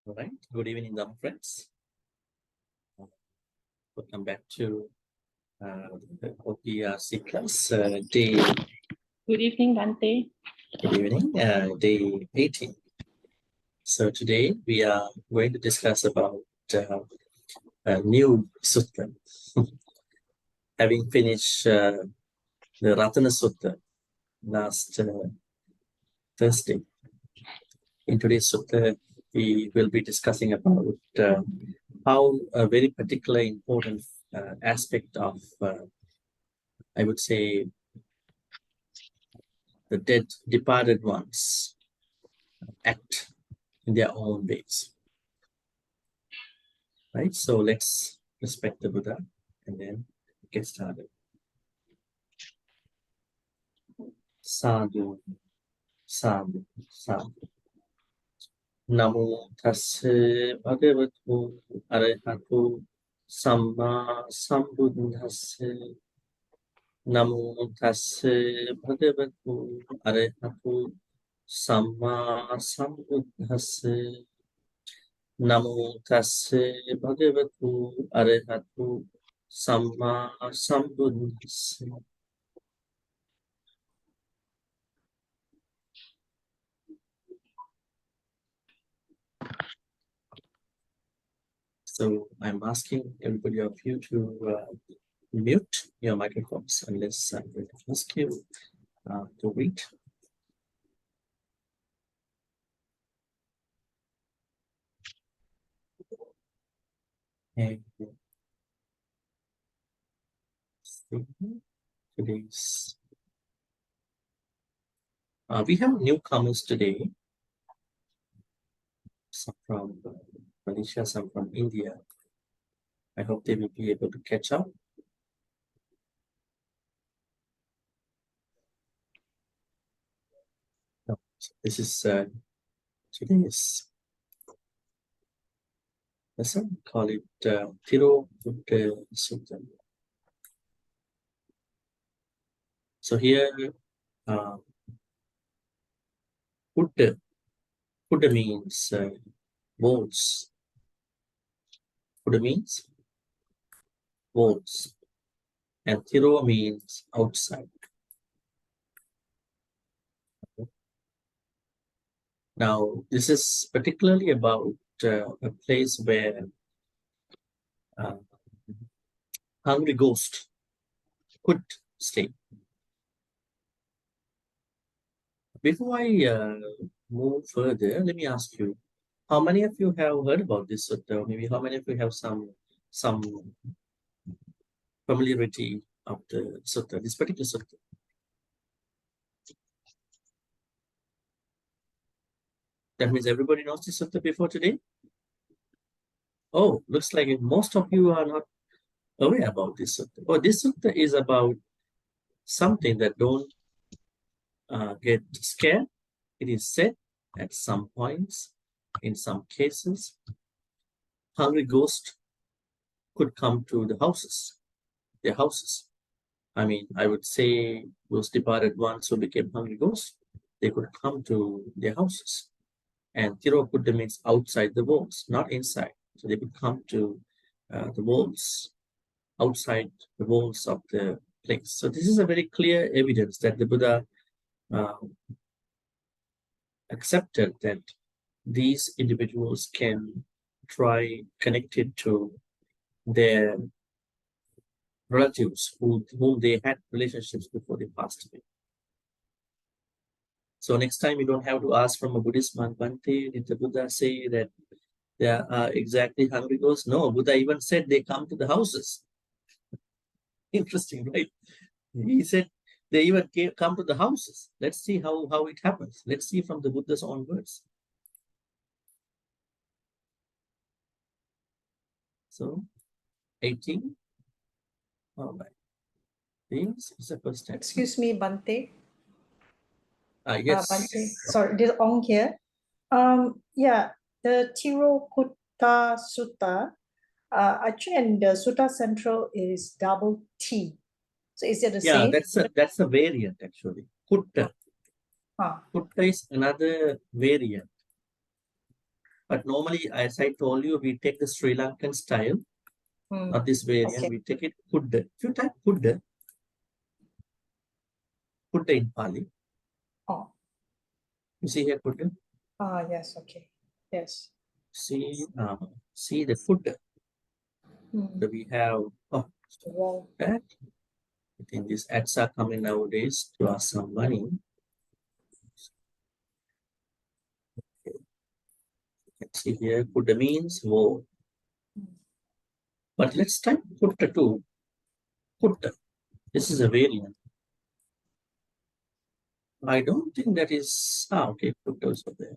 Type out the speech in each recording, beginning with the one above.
All right. Good evening, friends. Welcome back to the OPRC class day. Good evening, Bhante. Good evening, day 18. So today we are going to discuss about a new sutta. Having finished the Ratana Sutta last Thursday. In today's sutta, we will be discussing about how a very particular important aspect of, I would say, the dead, departed ones act in their own ways. Right? So let's respect the Buddha and then get started. Sadhu, sadhu, sadhu. Namo tasse bhagavatu arahatu samma sambuddhase. Namo tasse bhagavatu arahatu samma sambuddhase. Namo tasse bhagavatu arahatu samma sambuddhase. So I'm asking everybody of you to mute your microphones unless I'm going to ask you to read. And today's we have newcomers today. Some from Malaysia, some from India. I hope they will be able to catch up. No, so this is today's lesson. Call it Tirokuḍḍa Sutta. So here, Kuḍḍa means walls. Kuḍḍa means walls. And Tiro means outside. Now, this is particularly about a place where hungry ghost could stay. Before I move further, let me ask you, how many of you have heard about this sutta? Maybe how many of you have some familiarity of the sutta, this particular sutta? That means everybody knows this sutta before today? Oh, looks like most of you are not aware about this sutta. Oh, this sutta is about something that don't get scared. It is said at some points, in some cases, hungry ghosts could come to the houses, their houses. I mean, I would say those departed ones who became hungry ghosts, they could come to their houses. And Tirokuḍḍa means outside the walls, not inside. So they could come to the walls, outside the walls of the place. So this is a very clear evidence that the Buddha accepted that these individuals can try connected to their relatives whom they had relationships before they passed away. So next time you don't have to ask from a Buddhist monk, Bhante, did the Buddha say that there are exactly hungry ghosts? No, Buddha even said they come to the houses. Interesting, right? He said they even come to the houses. Let's see how it happens. Let's see from the Buddha's own words. So, 18. All right. This is the first step. Excuse me, Bhante. Yes. Bhante. Sorry, this on here. Yeah, the Tirokuḍḍa Sutta. Actually, and the Sutta Central is double T. So is it the same? Yeah, that's a variant actually. Kuḍḍa. Kuḍḍa is another variant. But normally, as I told you, we take the Sri Lankan style, not this variant. Okay. We take it Kuddha. If you type Kuddha in Pali, Oh, you see here Kuddha. yes, okay. Yes. See the Kuddha. So we have Wow. that. I think these ads are coming nowadays to ask some money. Okay. You can see here Kuddha means war. But let's type Kutta too. Kutta. This is a variant. I don't think that is okay. Kutta is there.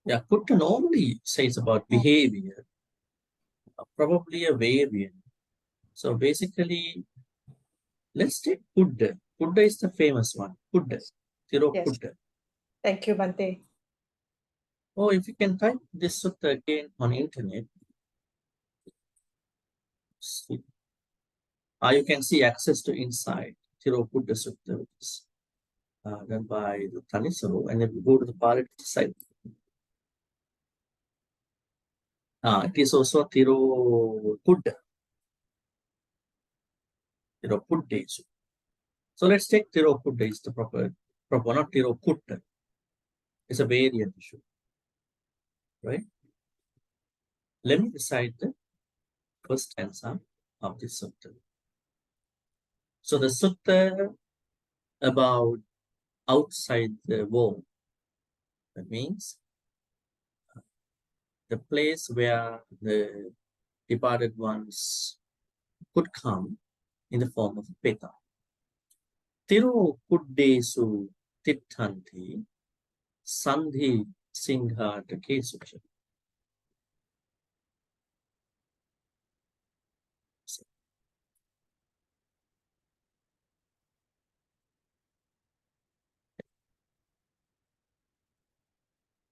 Yeah, Kutta normally says about behavior, probably a variant. So basically, let's take Kuddha. Kuddha is the famous one. Kuddha. Yes. Tirokuḍḍa. Thank you, Bhante. Oh, if you can type this sutta again on internet, see. You can see access to inside Tirokuḍḍa Sutta, which is done by the Tanisaru, and then we go to the Pali site. It is also Tirokuḍḍa. Tirokuḍḍa. So let's take Tirokuḍḍa is the proper not Tirokuḍḍa. It's a variant issue, right? Let me recite the first stanza of this sutta. So the sutta about outside the wall, that means the place where the departed ones could come in the form of peta. Tirokuḍḍesu tittanti sandhi singha takesucha.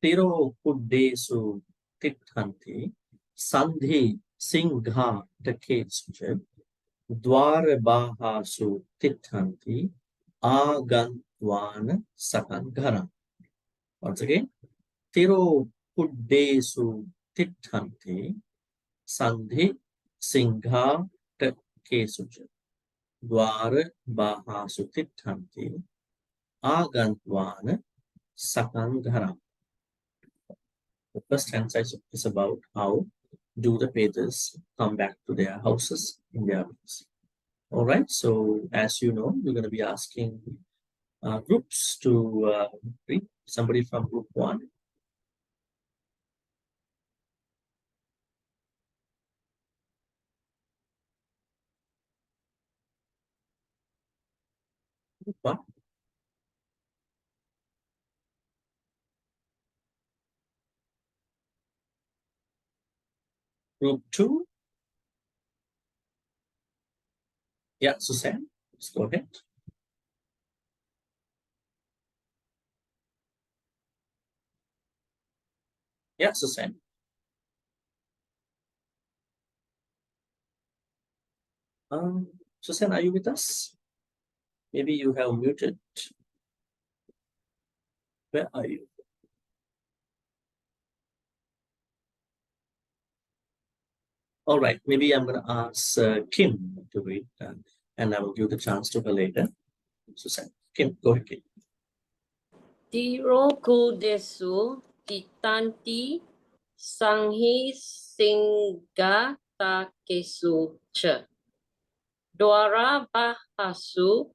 Tirokuḍḍesu tittanti sandhi singha takesucha. Dwarabahasu tittanti agantwana sakangharam. Once again, Tirokuḍḍesu tittanti sandhi singha takesucha. Dwarabahasu tittanti agantwana sakangharam. The first stanza is about how do the Vedas come back to their houses in their homes. All right, so as you know, we're going to be asking groups to read. Somebody from group 1. Group 1. Group 2. Yeah, Suzanne, let's go ahead. Yeah, Suzanne. Suzanne, are you with us? Maybe you have muted. Where are you? All right, maybe I'm going to ask Kim to read, and I will give the chance to her later. Suzanne, Kim, go ahead, Kim. Tirokuḍḍesu tittanti sanghi singha takesu cha. Dwarabahasu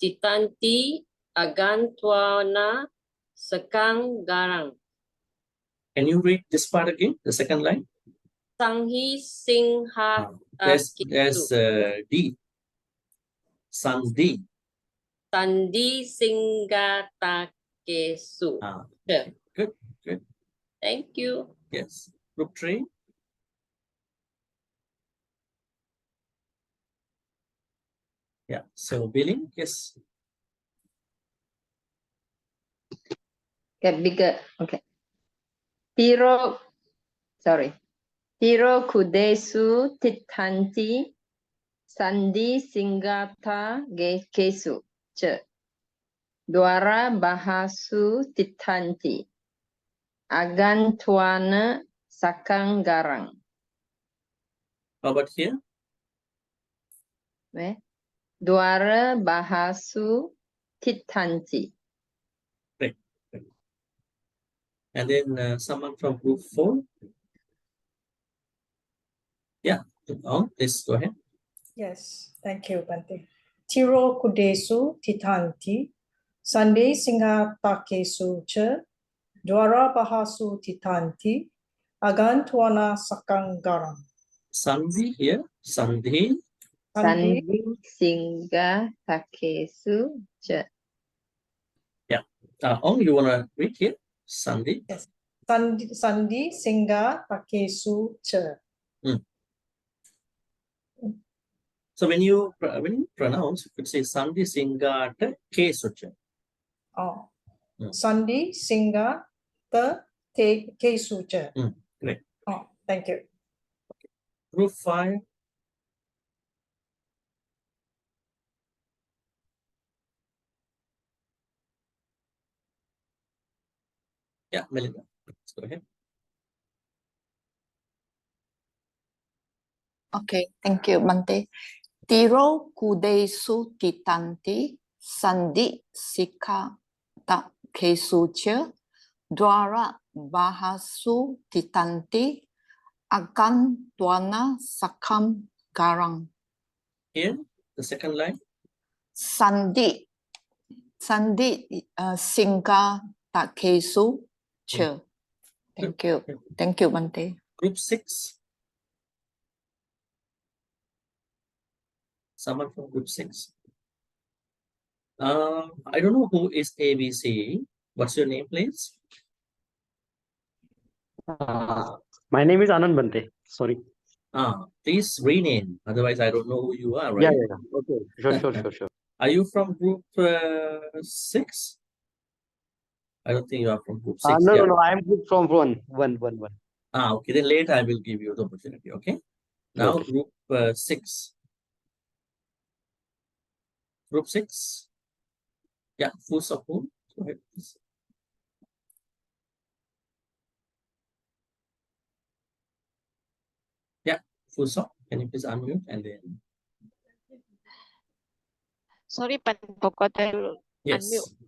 tittanti agantwana sakangharam. Can you read this part again, the second line? Sanghi singha There's takesu. D. Sandhi. Sandhi singha takesu. Good, good. Thank you. Yes. Group 3. Yeah. So Billy, yes. Get bigger. Okay. Tirokuḍḍesu tittanti sandhi singata kesu cha. Dwara bahasu titanti. Agan tuana sakang garang. How about here? Dwara bahasu titanti. Great. Great. And then someone from group 4. Yeah, please go ahead. Yes, thank you, Bhante. Tirokuḍḍa titanti, Sande Singha Takesu cha, Dwara Bahasu titanti, Agantuana Sakangaram. Sandhi here. Sandhi. Sandi, Sandi singa takesu cha. Yeah. You want to read here? Sandhi. Sandi Singha Takesu cha. So when you pronounce, you could say Sandhi Singata Kesucha. Oh. Mm. Sandi Singha Takesu cha. Great. Oh, thank you. Group 5. Yeah, Melinda, let's go ahead. Okay, thank you, Bhante. Tirokuḍḍa titanti sandi sikha takesucha dwara bahasu titanti akan tuana sakam garang. Here, the second line. Sandi singha takesu cha. Thank you. Thank you, Bhante. Group 6. Someone from group 6. I don't know who is ABC. What's your name, please? My name is Anand Bhante. Sorry. Please rename. Otherwise, I don't know who you are, right? Yeah. Okay. Sure. Are you from group 6? I don't think you are from group 6. No. I'm good from one. Okay. Then later I will give you the opportunity. Okay. Now Okay. group 6. Group 6. Yeah. Full support. Go ahead, please. Yeah. Full stop. Can you please unmute and then? Sorry, but forgot to Yes. unmute.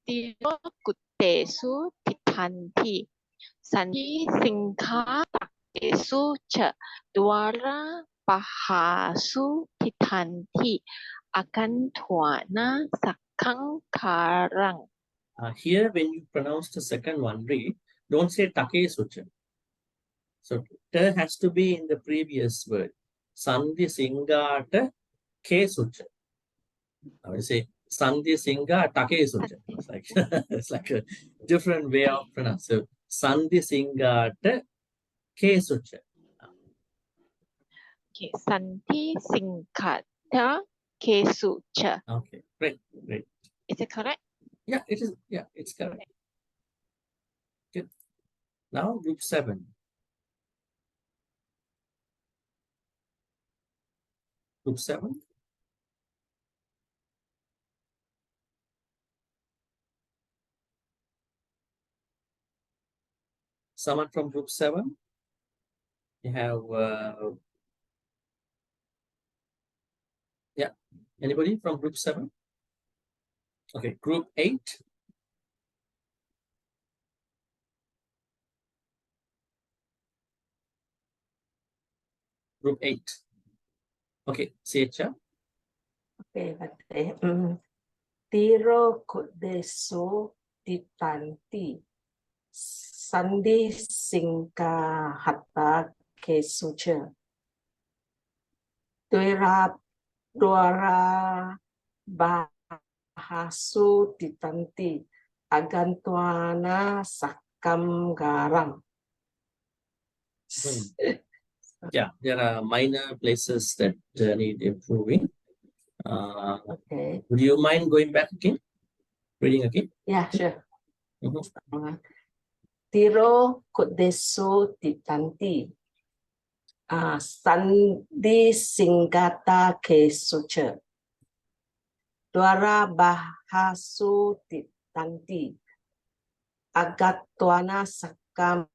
Tirokuḍḍa titanti sandi singha takesu cha dwara bahasu titanti akan tuana sakang karang. Here, when you pronounce the second one, read, don't say take sucha. So, te has to be in the previous word. Sandhi singata ke sucha. I will say Sandhi Singha Take Sucha. It's like a different way of pronouncing. So Sandhi Singha Ke Sucha. Okay, sandi singha takesu cha. Okay, great. Is it correct? Yeah, it is. Yeah, it's correct. Good. Now group 7. Group 7. Someone from group 7. You have anybody from group 7? Okay, group 8. Group 8. Okay, Secha. Okay, Bhante. Tirokuḍḍa titanti sandi singha hatta kesucha dwara bahasu titanti agantuana sakam garang. Yeah, there are minor places that need improving. Okay. Would you mind going back again? Reading again? Yeah, sure. Mhm. Tirokuḍḍa titanti sandi singata kesucha Dwara bahasu titanti. Agatwana sakam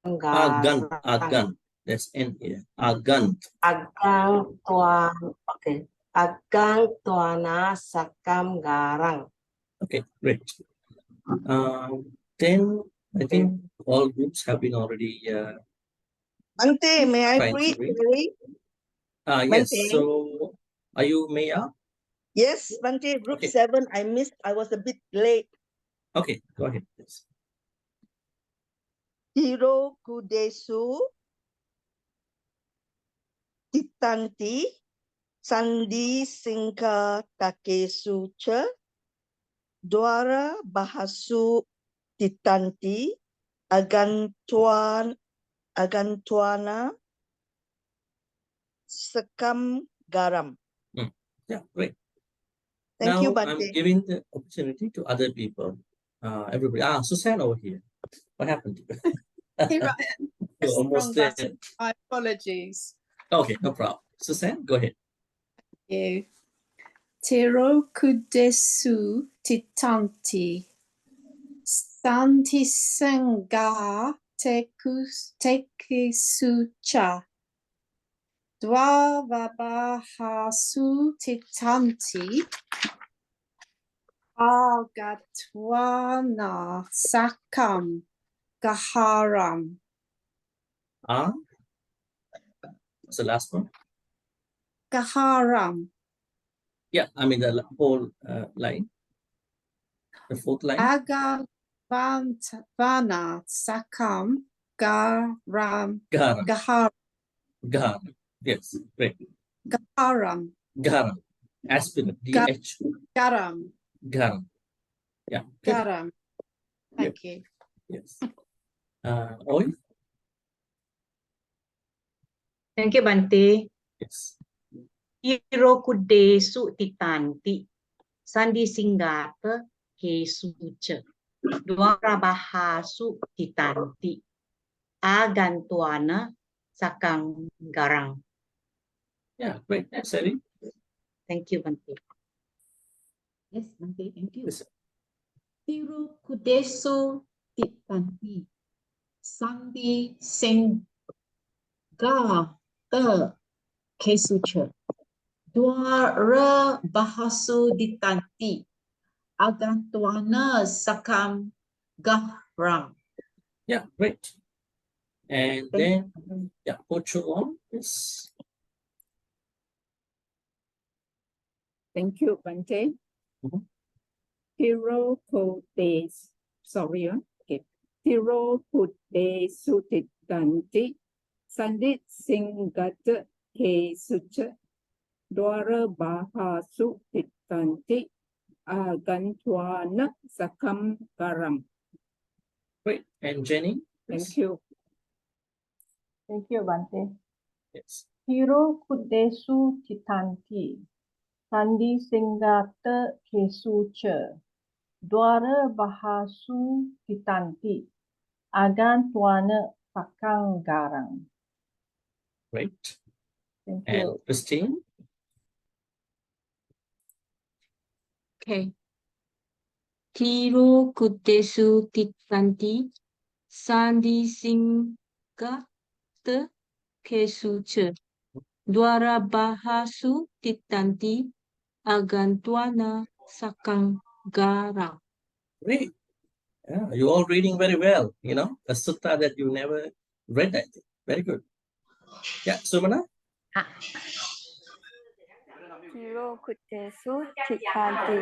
Agan, garang. agan. That's N here. Agan. Agang tuan, okay. Agang tuana sakam garang. Okay, great. Then I think all groups have been already Bhante, may I trying to read? read. Yes. Bhante? So, are you Maya? Yes, Bhante, group Okay. 7, I missed. I was a bit late. Okay, go ahead, please. Tirokuḍḍa titanti sandi singka takesu cha dwara bahasu titanti agantuana sekam garam. Yeah, great. Thank Now you, I'm Bhante. giving the opportunity to other people. Everybody. Suzanne over here. What happened to you? Here I am. You're Pressed the almost wrong there. button. My apologies. Okay, no problem. Suzanne, go ahead. You. Tirokuḍḍa titanti. Santi sangha tekisu cha. Dwavabahasu titanti. Agatwana sakam gaharam. What's the last one? Gaharam. Yeah, I mean the whole line. The fourth line. Agatwana sakam garam. Garam. Gaharam. Garam. Yes, great. Gaharam. Garam. Aspirate. DH. Garam. Garam. Yeah. Good. Garam. Thank you. Yes. Oi? Thank you, Bhante. Yes. Tirokuḍḍa titanti. Sandi singgata kesuca. Dwara bahasu titanti. Agantuana sakang garang. Yeah, great. Sally? Thank you, Bhante. Yes, Bhante, thank you. Yes. Tirokuḍḍa titanti. Sandi singgata kesuca. Dwara bahasu ditanti. Agantuana sakam garang. Yeah, great. And then, yeah, Pocho on. Yes. Thank you, Bhante. Tirokuḍḍa, sorry, okay. Tirokuḍḍa titanti. Sandit singgata kesuca. Dwara bahasu titanti. Agantuana sakam garam. Great. And Jenny? Thank you. Thank you, Bhante. Yes. Tirokuḍḍa titanti. Sandi singgata kesuca. Dwara bahasu titanti. Agantuana sakang garang. Great. Thank And you. Christine? Okay. Tirokuḍḍa titanti. Sandi singgata kesuca. Dwara bahasu titanti. Agantuana sakang garang. Great. Yeah, you're all reading very well. You know, a sutta that you never read, I think. Very good. Yeah, Sumana? Tirokuḍḍa titanti.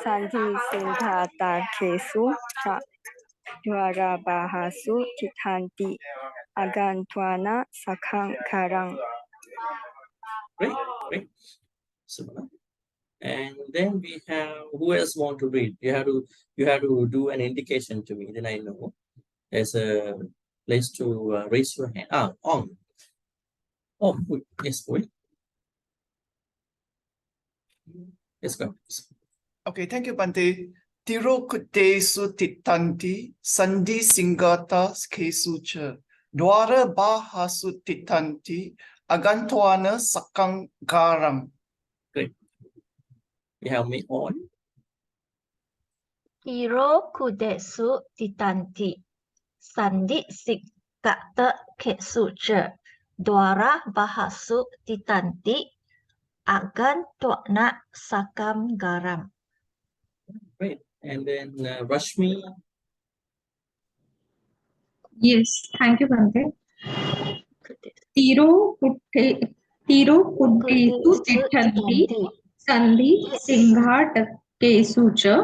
Sandi singgata kesu cha. Dwara bahasu titanti. Agantuana sakang garang. Great, great. Sumana. And then we have, who else want to read? You have to do an indication to me, then I know. There's a place to raise your hand. On. Oh, yes, boy. Yes, go. Okay, thank you, Bhante. Tirokuḍḍa titanti sandi singgata kesuca. Dwara bahasu titanti agantuana sakang garam. Great. We have me on. Tirokuḍḍa titanti. Sandi sikkata kesuca. Dwara bahasu titanti. Agan tuakna sakam garam. Great. And then Rashmi. Yes, thank you, Bhante. Tirokuḍḍesu tiṭṭhanti sandhi singhaṭakesu ca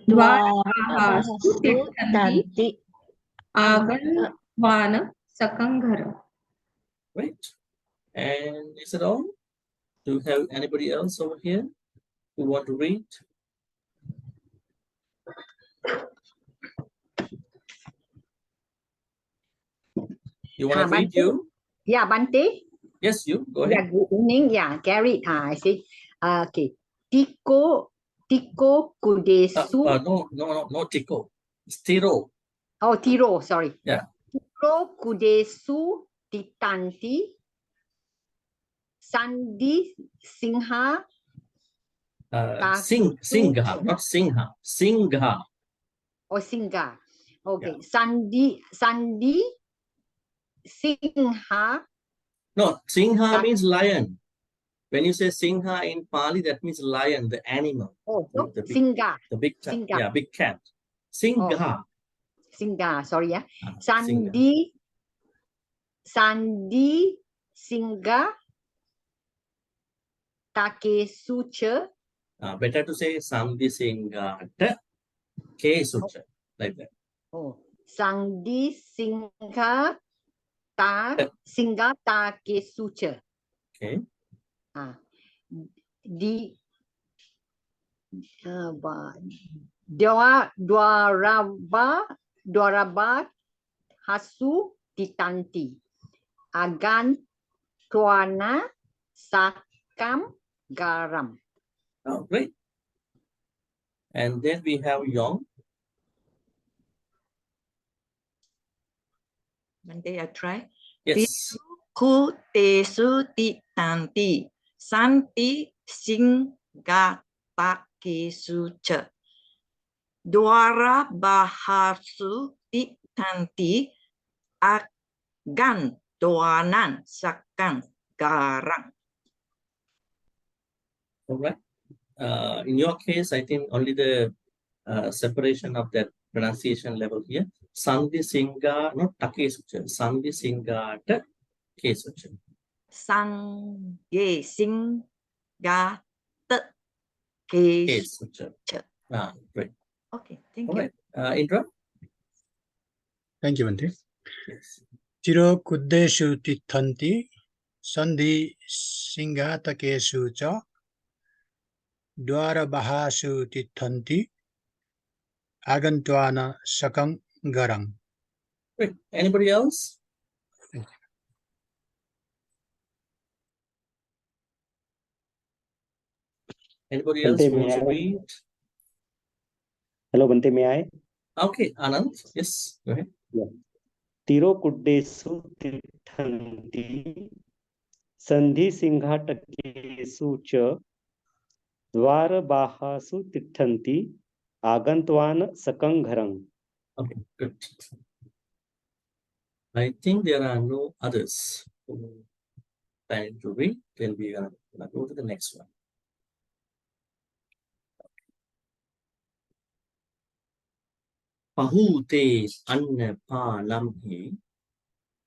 dvarabahasu tiṭṭhanti agantwana sakanghara. Great. And is it all? Do you have anybody else over here who want to read? You want to read you? Yeah, Bhante. Yes, you. Go ahead. Yeah, good evening. Yeah, Gary. I see. Okay. Tirokuḍḍesu. No, Tico. It's Tiro. Oh, Tiro. Sorry. Yeah. Tirokuḍḍesu tiṭṭhanti sandhi singha. Singha, not Singha. Singha. Oh, Singha. Okay. Yeah. Sandhi Singha. No, Singha means lion. When you say Singha in Pali, that means lion, the animal. Oh, the big, Singha. The big, Singha. yeah, big cat. Singha. Oh, Singha. Sorry, yeah. Singha. Sandhi Singha Takesu ca. Better to say Sandhi Singha Kesuca, like that. Oh, Sandhi Singha Takesu ca. Okay. Dwaraba hasu titanti agan tuana sakam garam. Oh, great. And then we have Yong. Bhante, I try. Yes. Tirokuḍḍesu tiṭṭhanti sandhi singhaṭakesu ca dwara bahasu tiṭṭhanti agan tuanan sakang garang. All right. In your case, I think only the separation of that pronunciation level here. Sandhi Singha, not Takesucha. Sandhi Singha Kesucha. Sandhi singhaṭakesu ca. Great. Okay, thank All you. right. Indra? Thank you, Bhante. Yes. Tirokuḍḍesu tiṭṭhanti sandhi singhaṭakesu ca dwarabahasu tiṭṭhanti agantwana sakam garang. Great. Anybody else? Thank you. Anybody Bhante, else who may wants to I? read? Hello, Bhante, may I? Okay, Anand. Yes, go ahead. Yeah. Tirokuḍḍesu tiṭṭhanti sandhi singhaṭakesu ca dvarabahasu tiṭṭhanti agantwana sakang gharang. Okay, good. I think there are no others who plan to read. Then we are going to go to the next one. Pahute anna panamhi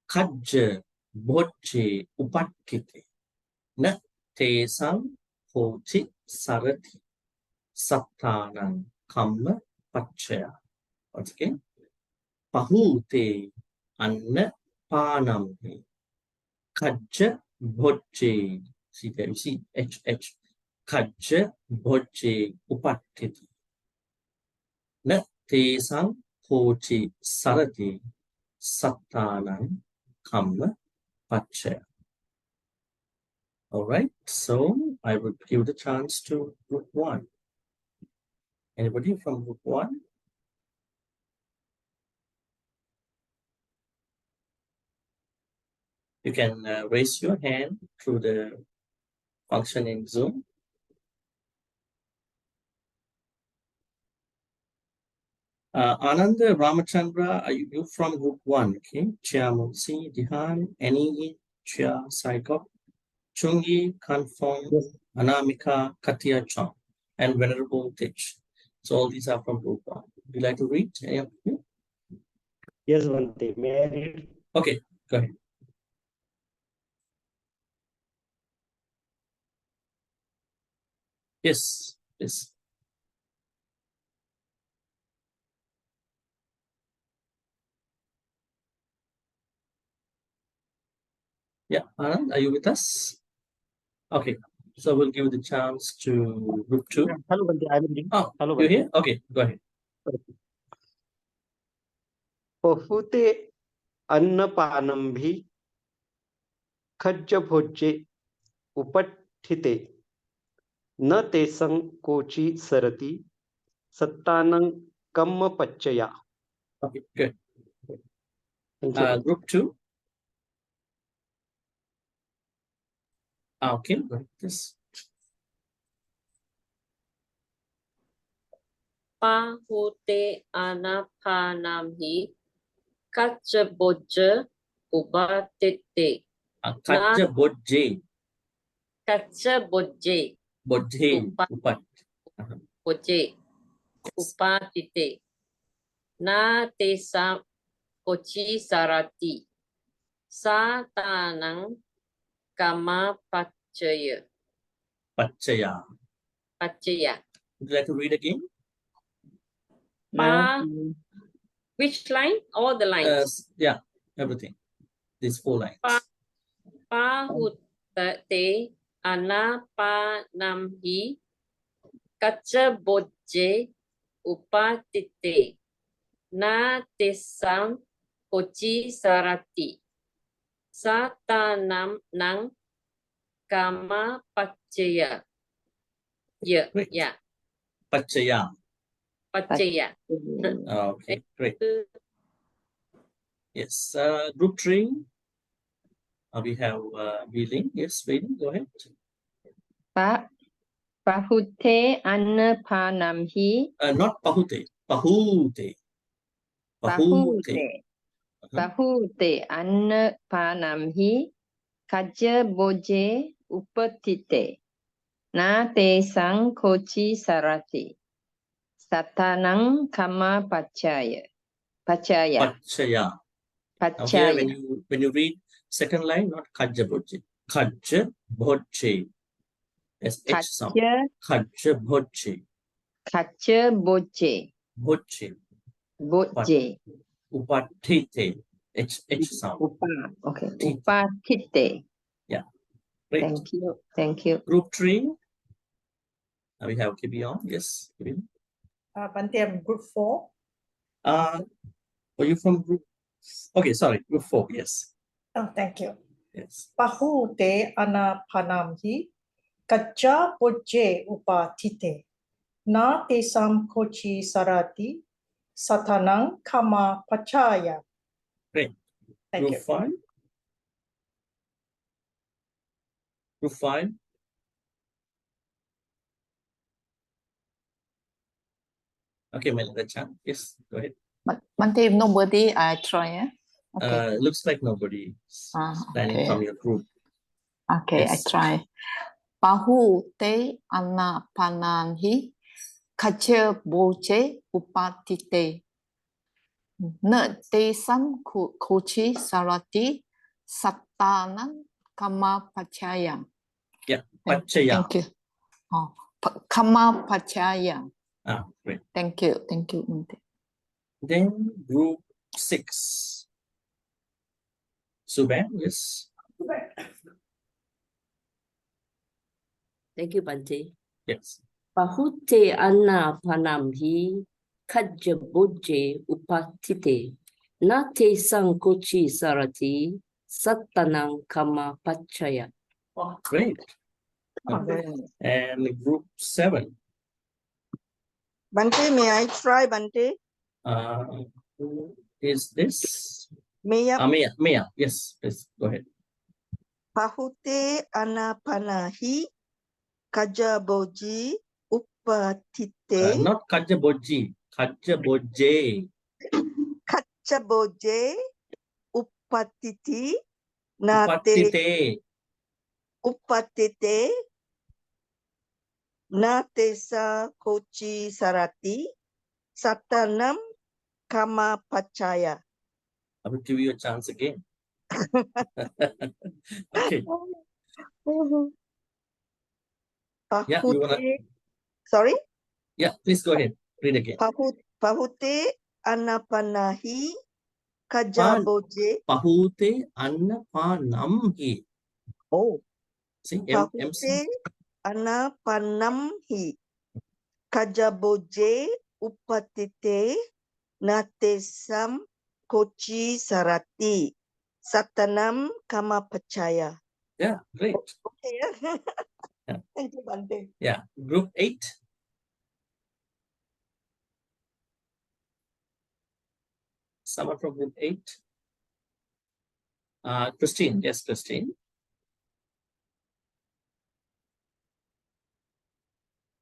kajja bhojje upatkite na tesam hoti sarati sattanam kamma pachaya. Once again, pahute anna panamhi kajja bhojje. See there, you see H. Kajja bhojje upatkite na tesam hoti sarati sattanam kamma pachaya. All right, so I would give the chance to group 1. Anybody from group 1? You can raise your hand through the function in Zoom. Ananda Ramachandra, are you from group 1? Okay. Chiamusi, Dihan, Eni, Chia, Saikop, Chungi, Kanfong, Anamika, Katia Chong, and Venerable Tich. So all these are from group 1. Would you like to read any of you? Yes, Bhante. May I read? Okay, go ahead. Yes, yes. Yeah, Anand, are you with us? Okay, so we'll give the chance to group 2. Hello, Bhante. I'm reading. Oh, Hello, you're Bhante. here? Okay, go ahead. Pahute अन्नपानंभि खज्जभोज्ये उपठिते न ते संकोची सरति सत्तानं कम्मपच्चया. Okay, good. Thank you, Bhante. Group 2. Okay, go ahead. Yes. Pahute anapanamhi kachabojja ubatite. Kachabojje. Kachabojje. Bodhe. Upat. Bojje. Upatite. Na tesam kochi sarati. Satanang kama pachaya. Pachaya. Pachaya. Would you like to read again? Which line? All the lines. Yeah, everything. These 4 lines. Pahute anapanamhi kachabojje upatite na tesam kochi sarati satanam nang kama pachaya. Yeah, Great. yeah. Pachaya. Pachaya. Okay, great. Yes, group 3. We have Wheeling. Yes, Wheeling, go ahead. Pahute annapanamhi. Not Pahute. Pahute. Pahute. Pahute annapanamhi kajabojje upatite. Na te sang kochi sarati. Satanang kama pachaya. Pachaya. Pachaya. Now Pachaya. here when you read second line, not Kajabojje. Kajabojje. SH sound. Kajabojje. Kajabojje. Bojje. Bojje. Upatite. H sound. Okay. Upatite. Yeah. Great. Thank you. Thank you. Group 3. We have Kibion. Yes. Kibion. Bhante, I'm group 4. Are you from group? Okay, sorry, group 4. Yes. Oh, thank you. Yes. Pahute anapanamhi kaccha bojje upatite na tesam kochi sarati satanang kama pachaya. Great. Thank Group you. 5. Group 5. Okay, Melinda Chan. Yes, go ahead. Bhante, if nobody, I try. Yeah? Okay. Looks like nobody standing okay. from your group. Okay, Yes. I try. Pahute anapanamhi kachabojje upatite. Na te sam kochi sarati satanang kama pachaya. Yeah, pachaya. Thank you. Oh, kama pachaya. Great. Thank you. Thank you, Bhante. Then group 6. Suban, yes. Thank you, Bhante. Yes. Pahute annapanamhi kajabojje upatite. Na te sankochi sarati sattanang kama pachaya. Great. And group 7. Bhante, may I try, Bhante? Who is this? Maya. Maya. Yes, please go ahead. Pahute anapanahi kajaboji upatite. Not Kajabojji. Kachaboje. Kachaboje upatiti nate Upatite. upatite natesa kochi sarati satanam kama pacaya. I will give you a chance again. Okay. Yeah, you wanna... Sorry? Yeah, please go ahead. Read again. Pahute anapanahi kajaboje. Pahute anapanamhi. Oh. See, Pahute anapanamhi kajaboje upatite natesam kochi sarati satanam kama pacaya. Yeah, great. Okay. Yeah. Thank you, Bhante. Yeah, group 8. Someone from group 8. Christine, yes, Christine.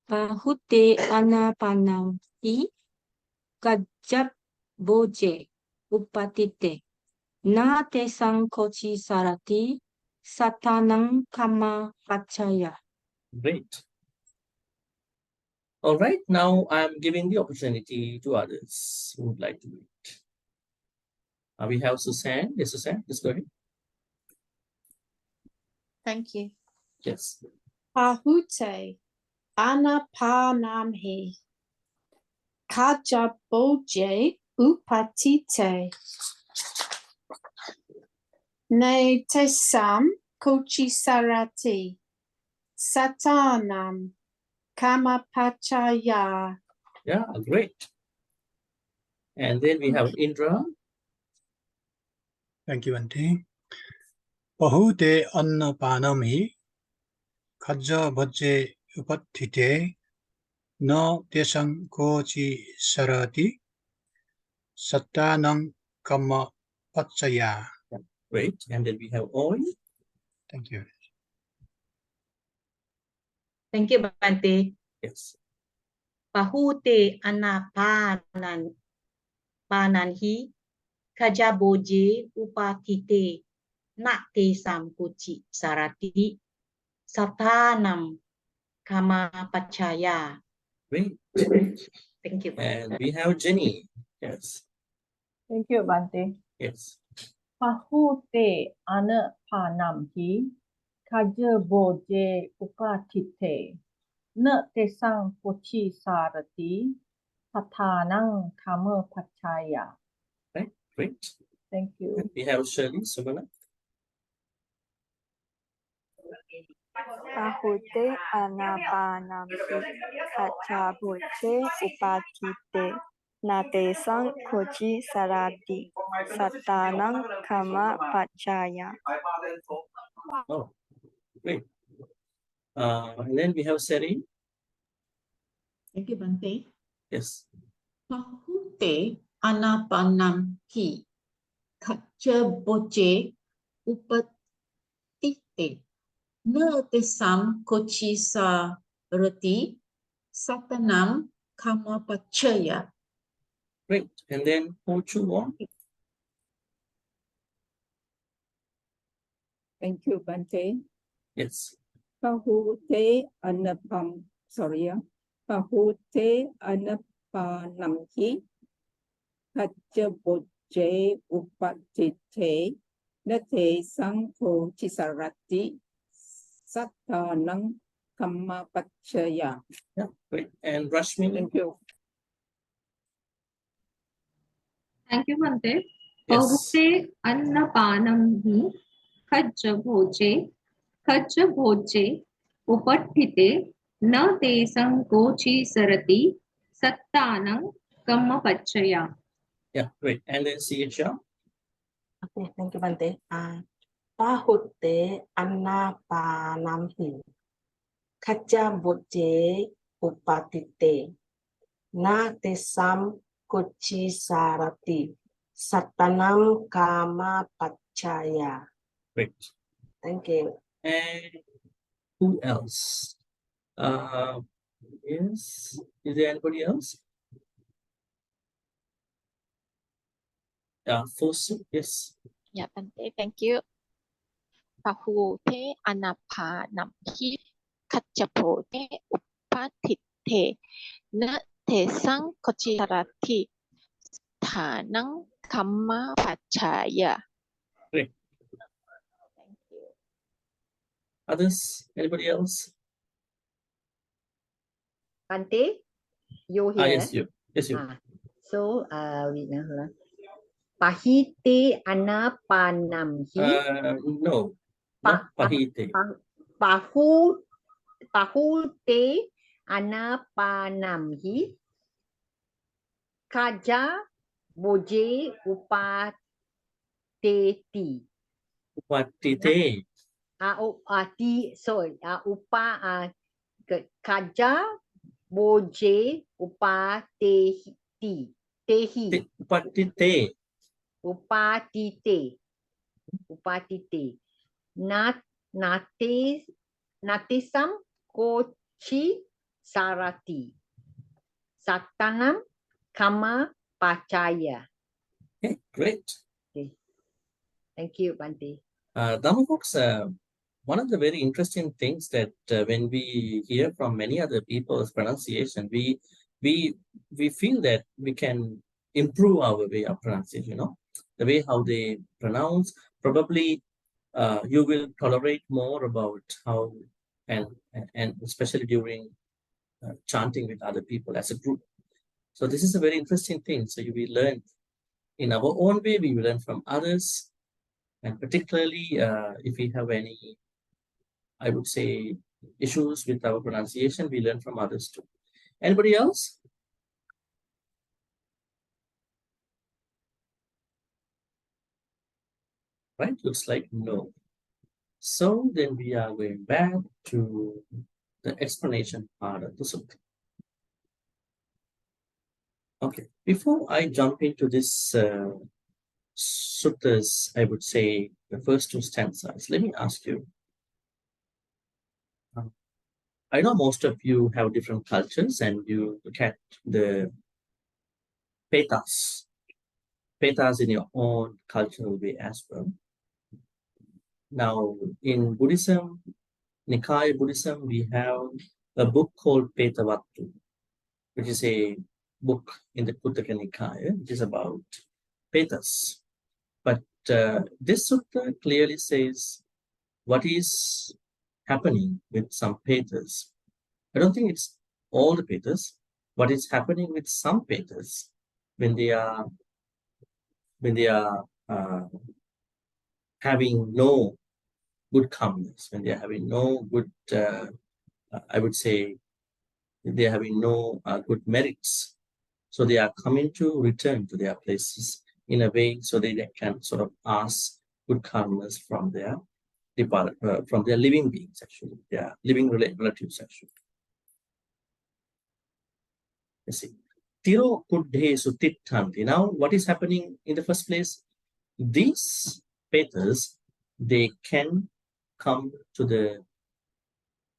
Pahute anapanamhi kajab boje upatite na tesang kochi sarati satanang kama pacaya. Great. All right, now I'm giving the opportunity to others who would like to read. We have Suzanne. Yes, Suzanne, let's go ahead. Thank you. Yes. Pahute anapanamhi kajaboje upatite ne tesam kochi sarati satanam kama pacaya. Yeah, great. And then we have Indra. Thank you, Bhante. Pahute annapanamhi kajja bhajje upattite na tesang kochi sarati sattanang kama pacaya. Great. And then we have Oi. Thank you. Thank you, Bhante. Yes. Pahute anapananhi kajaboje upatite na tesam kochi sarati satanam kama pacaya. Great. Thank you. And we have Jenny. Yes. Thank you, Bhante. Yes. Pahute anapanamhi kajaboje upatite na tesang kochi sarati satanang kama pacaya. Right. Great. Thank you. And we have Shirley Sumana. Pahute anapanamhi kajaboje upatite natesang kochi sarati satanang kama pacaya. Oh, great. And then we have Seri. Thank you, Bhante. Yes. Pahute anapanamhi kajaboje upatite na tesam kochi sarati satanam kama pacaya. Great. And then Ho-Chu-Wong. Thank you, Bhante. Yes. Pahute anapanamhi kajaboje upatite nate sangko chisarati satanang kama pacaya. Yeah, great. And Rashmi. Thank you. Thank you, Bhante. Yes. Pahute annapanamhi kajaboje upattite na tesang kochi sarati sattanang kama pacaya. Yeah, great. And then CHR. Okay, thank you, Bhante. Pahute annapanamhi kajaboje upatite na tesam kochi sarati satanam kama pacaya. Great. Thank you. And who else? Yes. Is there anybody else? Fosu, yes. Yeah, Bhante, thank you. Pahute anapanamhi kachapote upatite na tesang kochirati thanang kamma pachaya. Great. Thank you. Others? Anybody else? Bhante, you here? Yes, you. Yes, you. So, Pahite anapanamhi. No, not pahite. Pahute anapanamhi kaja boje upateti. Upatite. Kaja boje upateti. Upatite. Upatite. Natisam kochi sarati. Satanam kama pachaya. Okay, great. Okay. Thank you, Bhante. Dhamma folks, one of the very interesting things that when we hear from many other people's pronunciation, we feel that we can improve our way of pronunciation, you know, the way how they pronounce. Probably you will tolerate more about how and especially during chanting with other people as a group. So this is a very interesting thing. So you will learn in our own way, we will learn from others. And particularly if we have any, I would say, issues with our pronunciation, we learn from others too. Anybody else? Right, looks like no. So then we are going back to the explanation part of the sutta. Okay, before I jump into this suttas, I would say the first two stanzas, let me ask you. I know most of you have different cultures and you look at the petas in your own cultural way as well. Now, in Buddhism, Nikaya Buddhism, we have a book called Petavattu, which is a book in the Kuttaka Nikaya, which is about petas. But this sutta clearly says what is happening with some petas. I don't think it's all the petas. What is happening with some petas when they are having no good calmness, when they are having no good, I would say, they are having no good merits. So they are coming to return to their places in a way so they can sort of ask good karmas from their from their living beings, actually, their living relatives, actually. Let's see. Tirokuḍḍa titthanti. Now, what is happening in the first place? These petas, they can come to the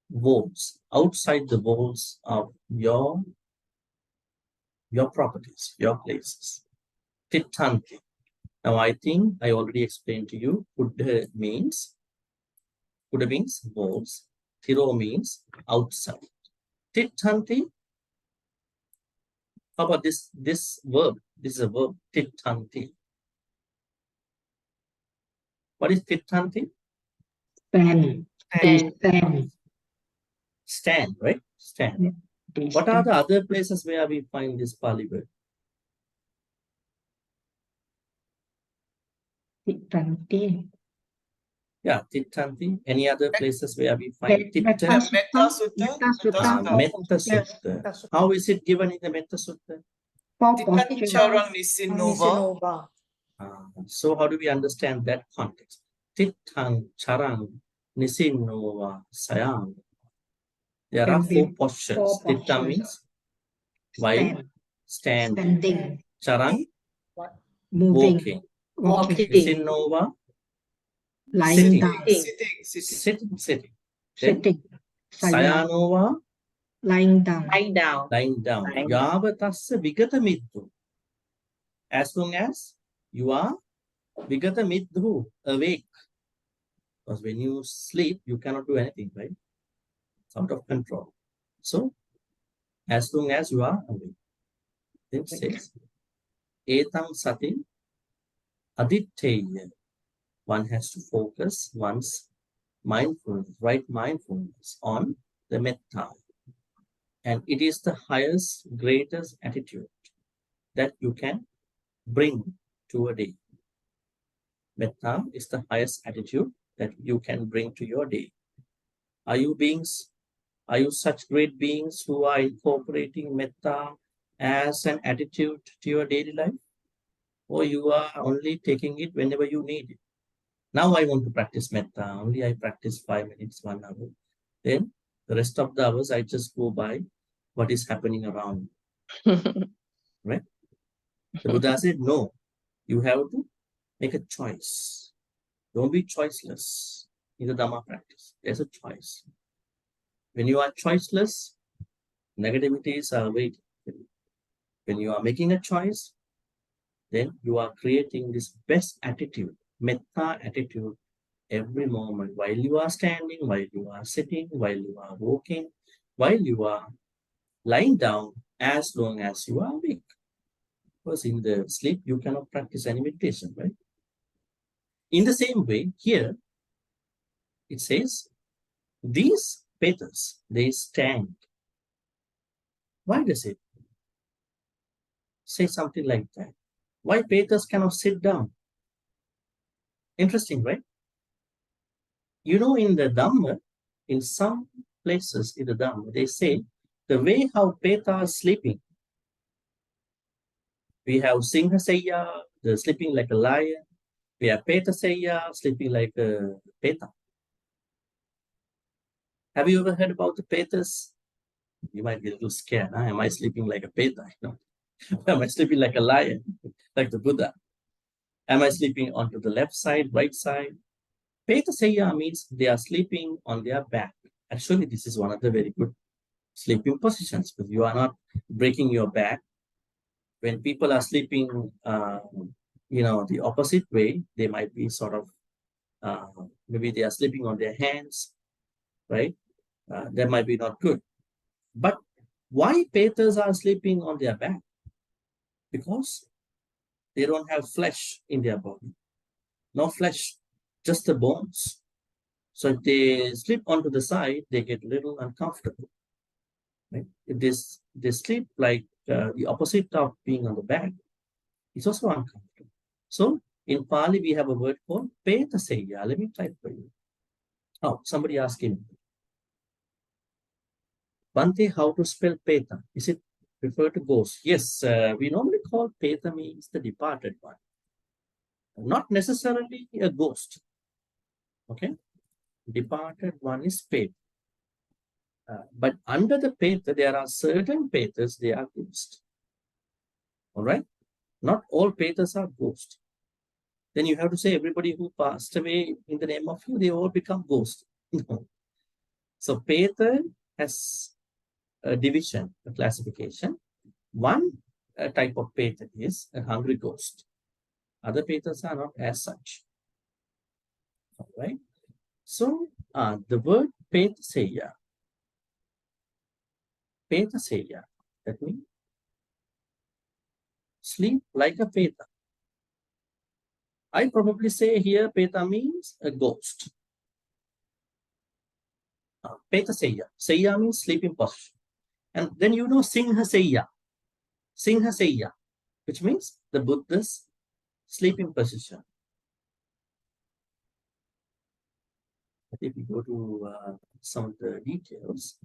walls, outside the walls of your properties, your places. Titthanti. Now, I think I already explained to you, Buddha means walls. Tiro means outside. Titthanti. How about this verb? This is a verb, titthanti. What is titthanti? Stand, right? Stand. What are the other places where we find this Pali word? Titthanti. Yeah, titthanti. Any other places where we find titta? Metta Sutta. How is it given in the Metta Sutta? Charang Nisinova. So how do we understand that context? Tittang charang nisinova sayang. There are 4 postures. Titta means while standing. Charang, walking. Nisinova, sitting. Then sayanova, lying down. Yavatassa vigata middu. As long as You are Vigata Midhu, awake. Because when you sleep, you cannot do anything, right? It's out of control. So, as long as you are awake, then it says, Etam Sati Aditya. One has to focus one's mindfulness, right mindfulness on the metta. And it is the highest, greatest attitude that you can bring to a day. Metta is the highest attitude that you can bring to your day. Are you such great beings who are incorporating metta as an attitude to your daily life? Or you are only taking it whenever you need it? Now I want to practice metta. Only I practice 5 minutes, 1 hour. Then the rest of the hours I just go by what is happening around. Right? The Buddha said, no, you have to make a choice. Don't be choiceless in the Dhamma practice. There's a choice. When you are choiceless, negativities are waiting. When you are making a choice, then you are creating this best attitude, metta attitude, every moment, while you are standing, while you are sitting, while you are walking, while you are lying down, as long as you are awake. Because in the sleep, you cannot practice any meditation, right? In the same way, here, it says, these petals, they stand. Why does it say something like that? Why petals cannot sit down? Interesting, right? You know, in the Dhamma, in some places in the Dhamma, they say the way how Peta are sleeping. We have Singha Sayya, the sleeping like a lion. We have Peta Sayya, sleeping like a Peta. Have you ever heard about the Petas? You might be a little scared. Huh? Am I sleeping like a Peta? No. Am I sleeping like a lion, like the Buddha? Am I sleeping onto the left side, right side? Peta Sayya means they are sleeping on their back. Actually, this is one of the very good sleeping positions because you are not breaking your back. When people are sleeping, the opposite way, they might be sort of, maybe they are sleeping on their hands, right? That might be not good. But why Petas are sleeping on their back? Because they don't have flesh in their body. No flesh, just the bones. So if they sleep onto the side, they get a little uncomfortable. Right? If they sleep like the opposite of being on the back, it's also uncomfortable. So in Pali, we have a word called Peta Sayya. Let me type for you. Oh, somebody asking, Bhante, how to spell Peta? Is it refer to ghost? Yes, we normally call Peta means the departed one. Not necessarily a ghost. Okay? Departed one is Peta. But under the Peta, there are certain Petas, they are ghosts. All right? Not all Petas are ghosts. Then you have to say everybody who passed away in the name of you, they all become ghosts. So Peta has a division, a classification. One type of Peta is a hungry ghost. Other Petas are not as such. All right? So the word Peta Sayya, that means sleep like a Peta. I probably say here Peta means a ghost. Peta Sayya. Sayya means sleeping posture. And then you know Singha Sayya. Singha Sayya, which means the Buddha's sleeping position. If we go to some of the details,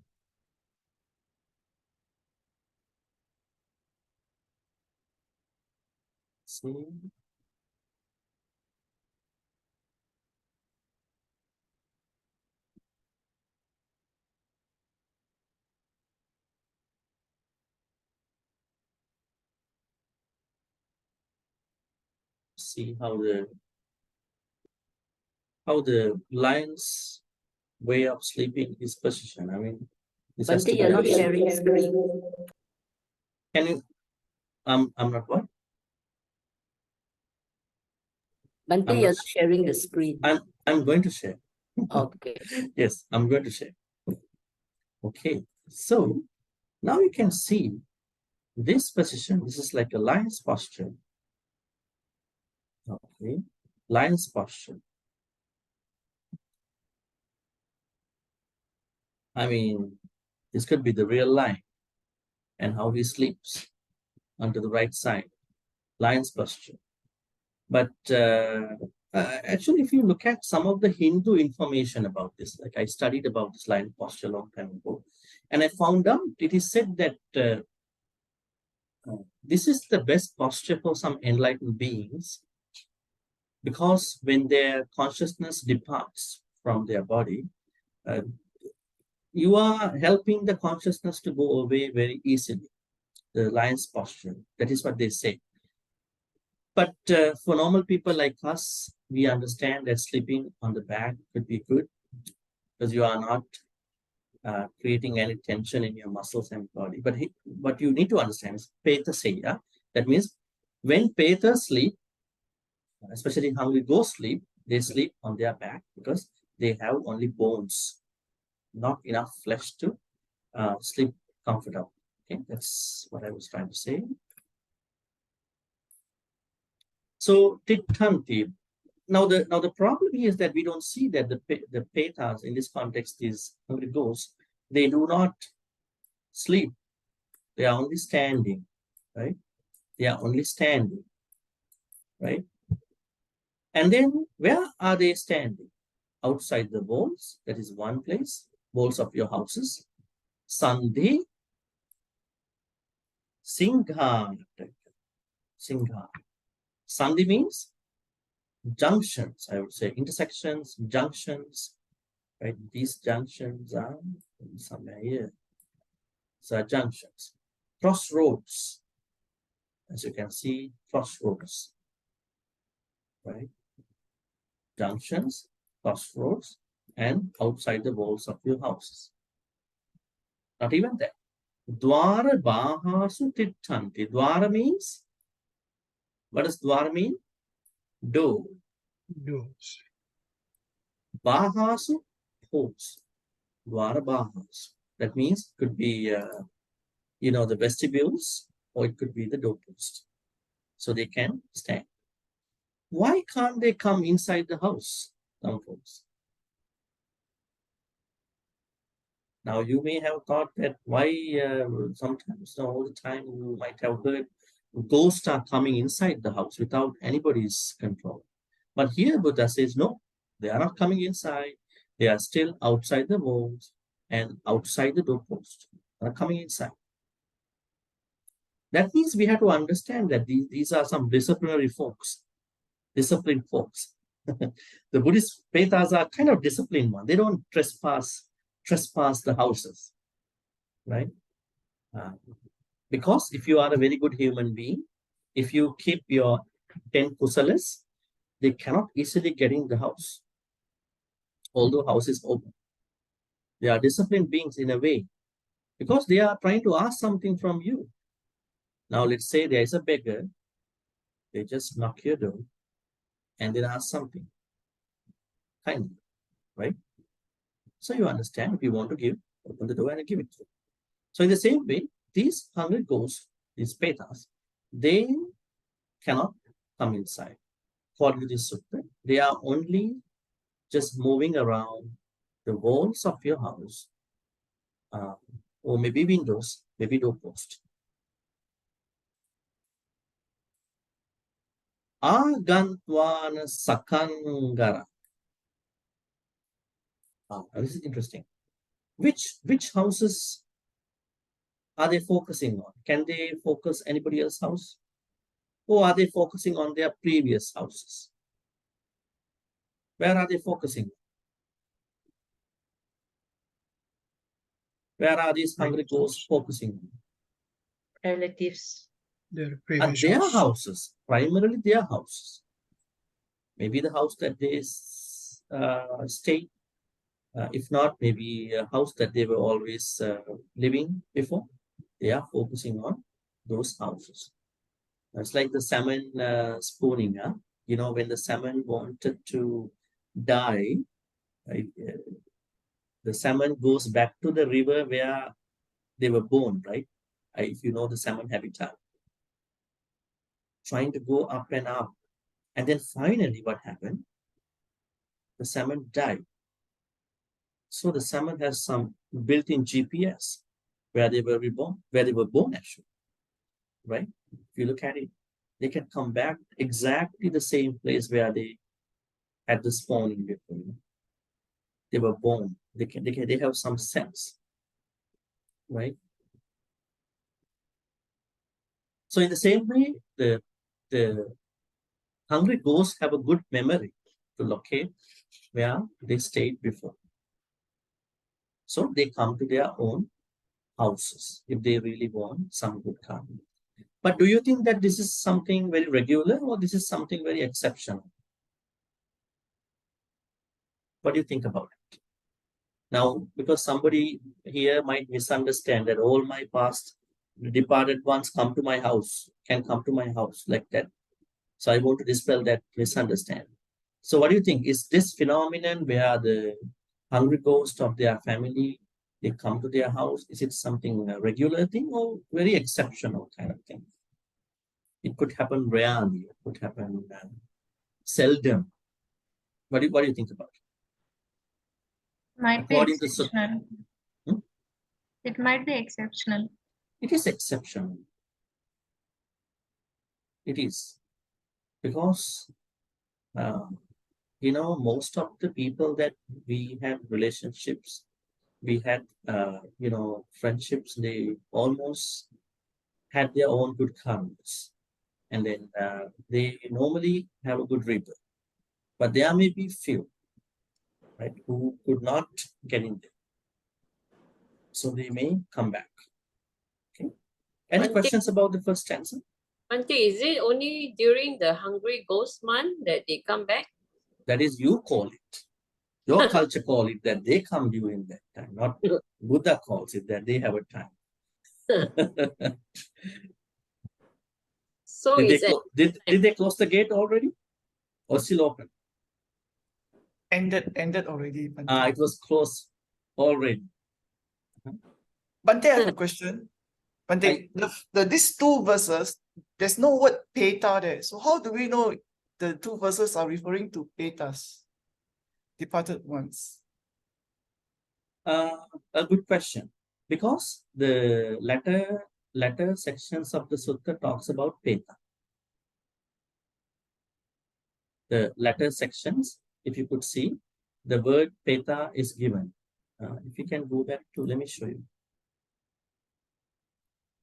see how the lion's way of sleeping is position. I mean, this has to Bhante, you're not sharing screen. Can you? I'm not what? Bhante, you're not sharing the screen. I'm going to share. Okay. Yes, I'm going to share. Okay, so now you can see this position. This is like a lion's posture. Okay, lion's posture. I mean, this could be the real lion and how he sleeps onto the right side, lion's posture. But actually, if you look at some of the Hindu information about this, like I studied about this lion posture a long time ago, and I found out it is said that this is the best posture for some enlightened beings, because when their consciousness departs from their body, you are helping the consciousness to go away very easily. The lion's posture, that is what they say. But for normal people like us, we understand that sleeping on the back could be good, because you are not creating any tension in your muscles and body. But what you need to understand is Peta Seya. That means when Peta sleep, especially hungry ghosts sleep, they sleep on their back because they have only bones, not enough flesh to sleep comfortable. Okay, that's what I was trying to say. So Titanti. Now the problem here is that we don't see that the Petas in this context is hungry ghosts. They do not sleep. They are only standing, right? They are only standing, right? And then where are they standing? Outside the walls. That is one place. Walls of your houses. Sandhi. Singha. Singha. Sandhi means junctions, I would say, intersections, junctions, right? These junctions are somewhere here. So junctions, crossroads, as you can see, crossroads, right? Junctions, crossroads, and outside the walls of your houses. Not even that. Dwara bahasu tittanti. Dwara means, what does dwara mean? Door. Doors. Bahasu, holes. Dwara bahasu. That means could be, the vestibules, or it could be the doorpost. So they can stand. Why can't they come inside the house, some folks? Now you may have thought that why sometimes, all the time, you might have heard ghosts are coming inside the house without anybody's control. But here Buddha says, no, they are not coming inside. They are still outside the walls and outside the doorpost. They are coming inside. That means we have to understand that these are some disciplinary folks, disciplined folks. The Buddhist Petas are kind of disciplined ones. They don't trespass the houses, right? Because if you are a very good human being, if you keep your 10 kusalas, they cannot easily get in the house, although house is open. They are disciplined beings in a way, because they are trying to ask something from you. Now let's say there is a beggar, they just knock your door and then ask something, kindly, right? So you understand, if you want to give, open the door and give it to them. So in the same way, these hungry ghosts, these Petas, they cannot come inside. According to this sutta, they are only just moving around the walls of your house, or maybe windows, maybe doorpost. Agantwana sakangara. This is interesting. Which houses are they focusing on? Can they focus anybody else's house? Or are they focusing on their previous houses? Where are they focusing? Where are these hungry ghosts focusing on? Relatives. Their At their houses, primarily their houses. Maybe the house that they stay. If not, maybe a house that they were always living before. They are focusing on those houses. It's like the salmon spooning. you know, when the salmon wanted to die, right, the salmon goes back to the river where they were born, right? If you know the salmon habitat, trying to go up and up. And then finally what happened? The salmon died. So the salmon has some built-in GPS where they were reborn, where they were born actually, right? If you look at it, they can come back exactly the same place where they had the spawning before. You know? They were born. They have some sense, right? So in the same way, the hungry ghosts have a good memory to locate where they stayed before. So they come to their own houses if they really want some good karma. But do you think that this is something very regular or this is something very exceptional? What do you think about it? Now, because somebody here might misunderstand that all my past departed ones come to my house, can come to my house like that. So I want to dispel that misunderstanding. So what do you think? Is this phenomenon where the hungry ghost of their family, they come to their house, is it something a regular thing or very exceptional kind of thing? It could happen rarely, it could happen seldom. What do you think about it? Might be According to exceptional. It might be exceptional. It is exceptional. It is. Because, you know, most of the people that we have relationships, we had, you know, friendships, they almost had their own good karmas. And then they normally have a good rebirth. But there may be few, right, who could not get in there. So they may come back. Okay. Any questions about the first stanza? Bhante, is it only during the hungry ghost month that they come back? That is, you call it. Your culture call it that they come during that time, not Buddha calls it that they have a time. So did they close the gate already? Or still open? Ended already. It was closed already. Bhante, I have a question. Bhante, these two verses, there's no word peta there. So how do we know the two verses are referring to petas, departed ones? A good question. Because the latter sections of the sutta talks about peta. The latter sections, if you could see, the word peta is given. If you can go back to, let me show you.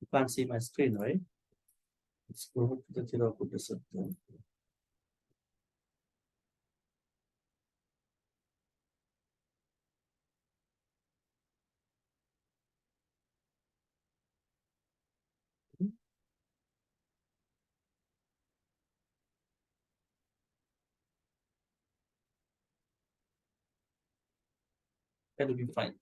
You can't see my screen, right? Let's go to the Tirokuḍḍa Sutta. That will be fine.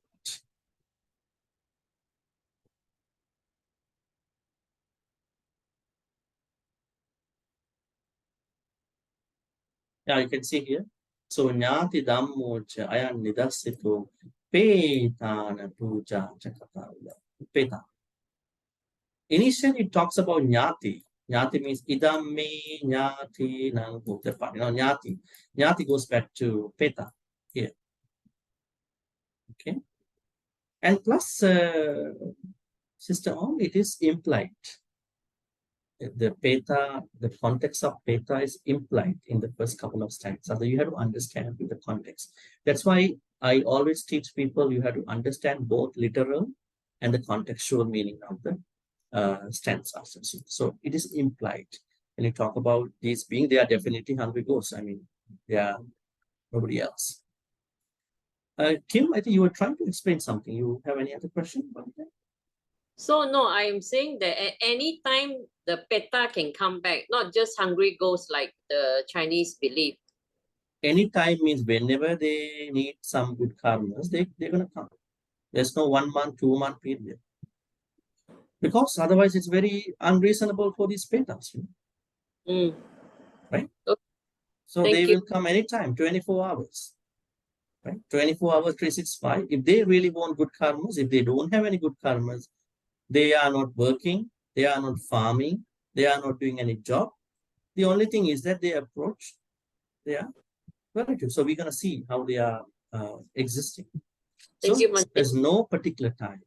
Yeah, you can see here. So Nyati Dhammocha Ayan Nidasito Petana Puja Chakata. Peta. Initially it talks about Nyati. Nyati means idam me Nyati nang bhutepa. You know, Nyati. Nyati goes back to Peta here. Okay. And plus, Sister Om, it is implied. The peta, the context of peta is implied in the first couple of stanzas. So you have to understand the context. That's why I always teach people you have to understand both literal and the contextual meaning of the stanzas. So it is implied. When you talk about these beings, they are definitely hungry ghosts. I mean, they are nobody else. Kim, I think you were trying to explain something. You have any other question about that? So no, I'm saying that at any time the peta can come back, not just hungry ghosts like the Chinese believe. Anytime means whenever they need some good karmas, they're going to come. There's no 1 month, 2 month period. Because otherwise it's very unreasonable for these petas. Right? So Thank they you. will come anytime, 24 hours. Right? 24 hours, 365. If they really want good karmas, if they don't have any good karmas, they are not working, they are not farming, they are not doing any job. The only thing is that they approach their relatives. So we're going to see how they are existing. Thank So you, Bhante. there's no particular time.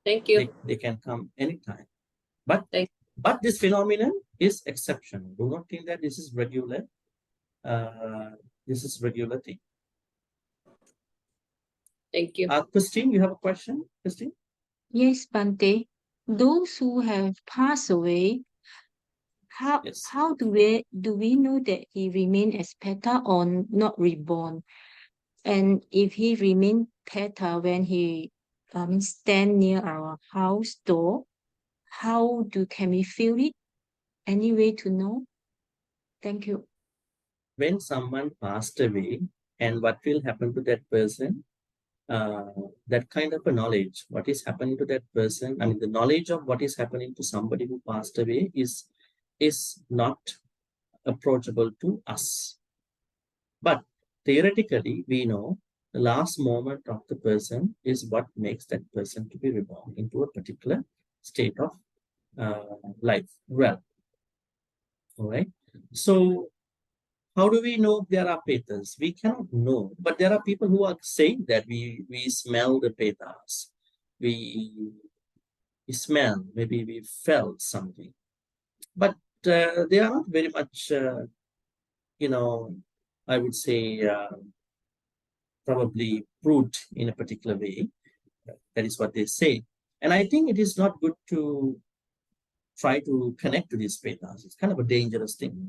Thank you. They can come anytime. But Thank this phenomenon is exceptional. Do not think that this is regular. This is regular thing. Thank you. Christine, you have a question, Christine? Yes, Bhante. Those who have passed away, how do we know that he remained as Peta or not reborn? And if he remained Peta when he stand near our house door, can we feel it? Any way to know? Thank you. When someone passed away, and what will happen to that person, that kind of a knowledge, what is happening to that person, I mean, the knowledge of what is happening to somebody who passed away is not approachable to us. But theoretically, we know the last moment of the person is what makes that person to be reborn into a particular state of life. Well, all right. So how do we know there are petas? We cannot know, but there are people who are saying that we smell the petas. We smell, maybe we felt something, but they are not very much, I would say, probably proved in a particular way. That is what they say. And I think it is not good to try to connect to these petas. It's kind of a dangerous thing,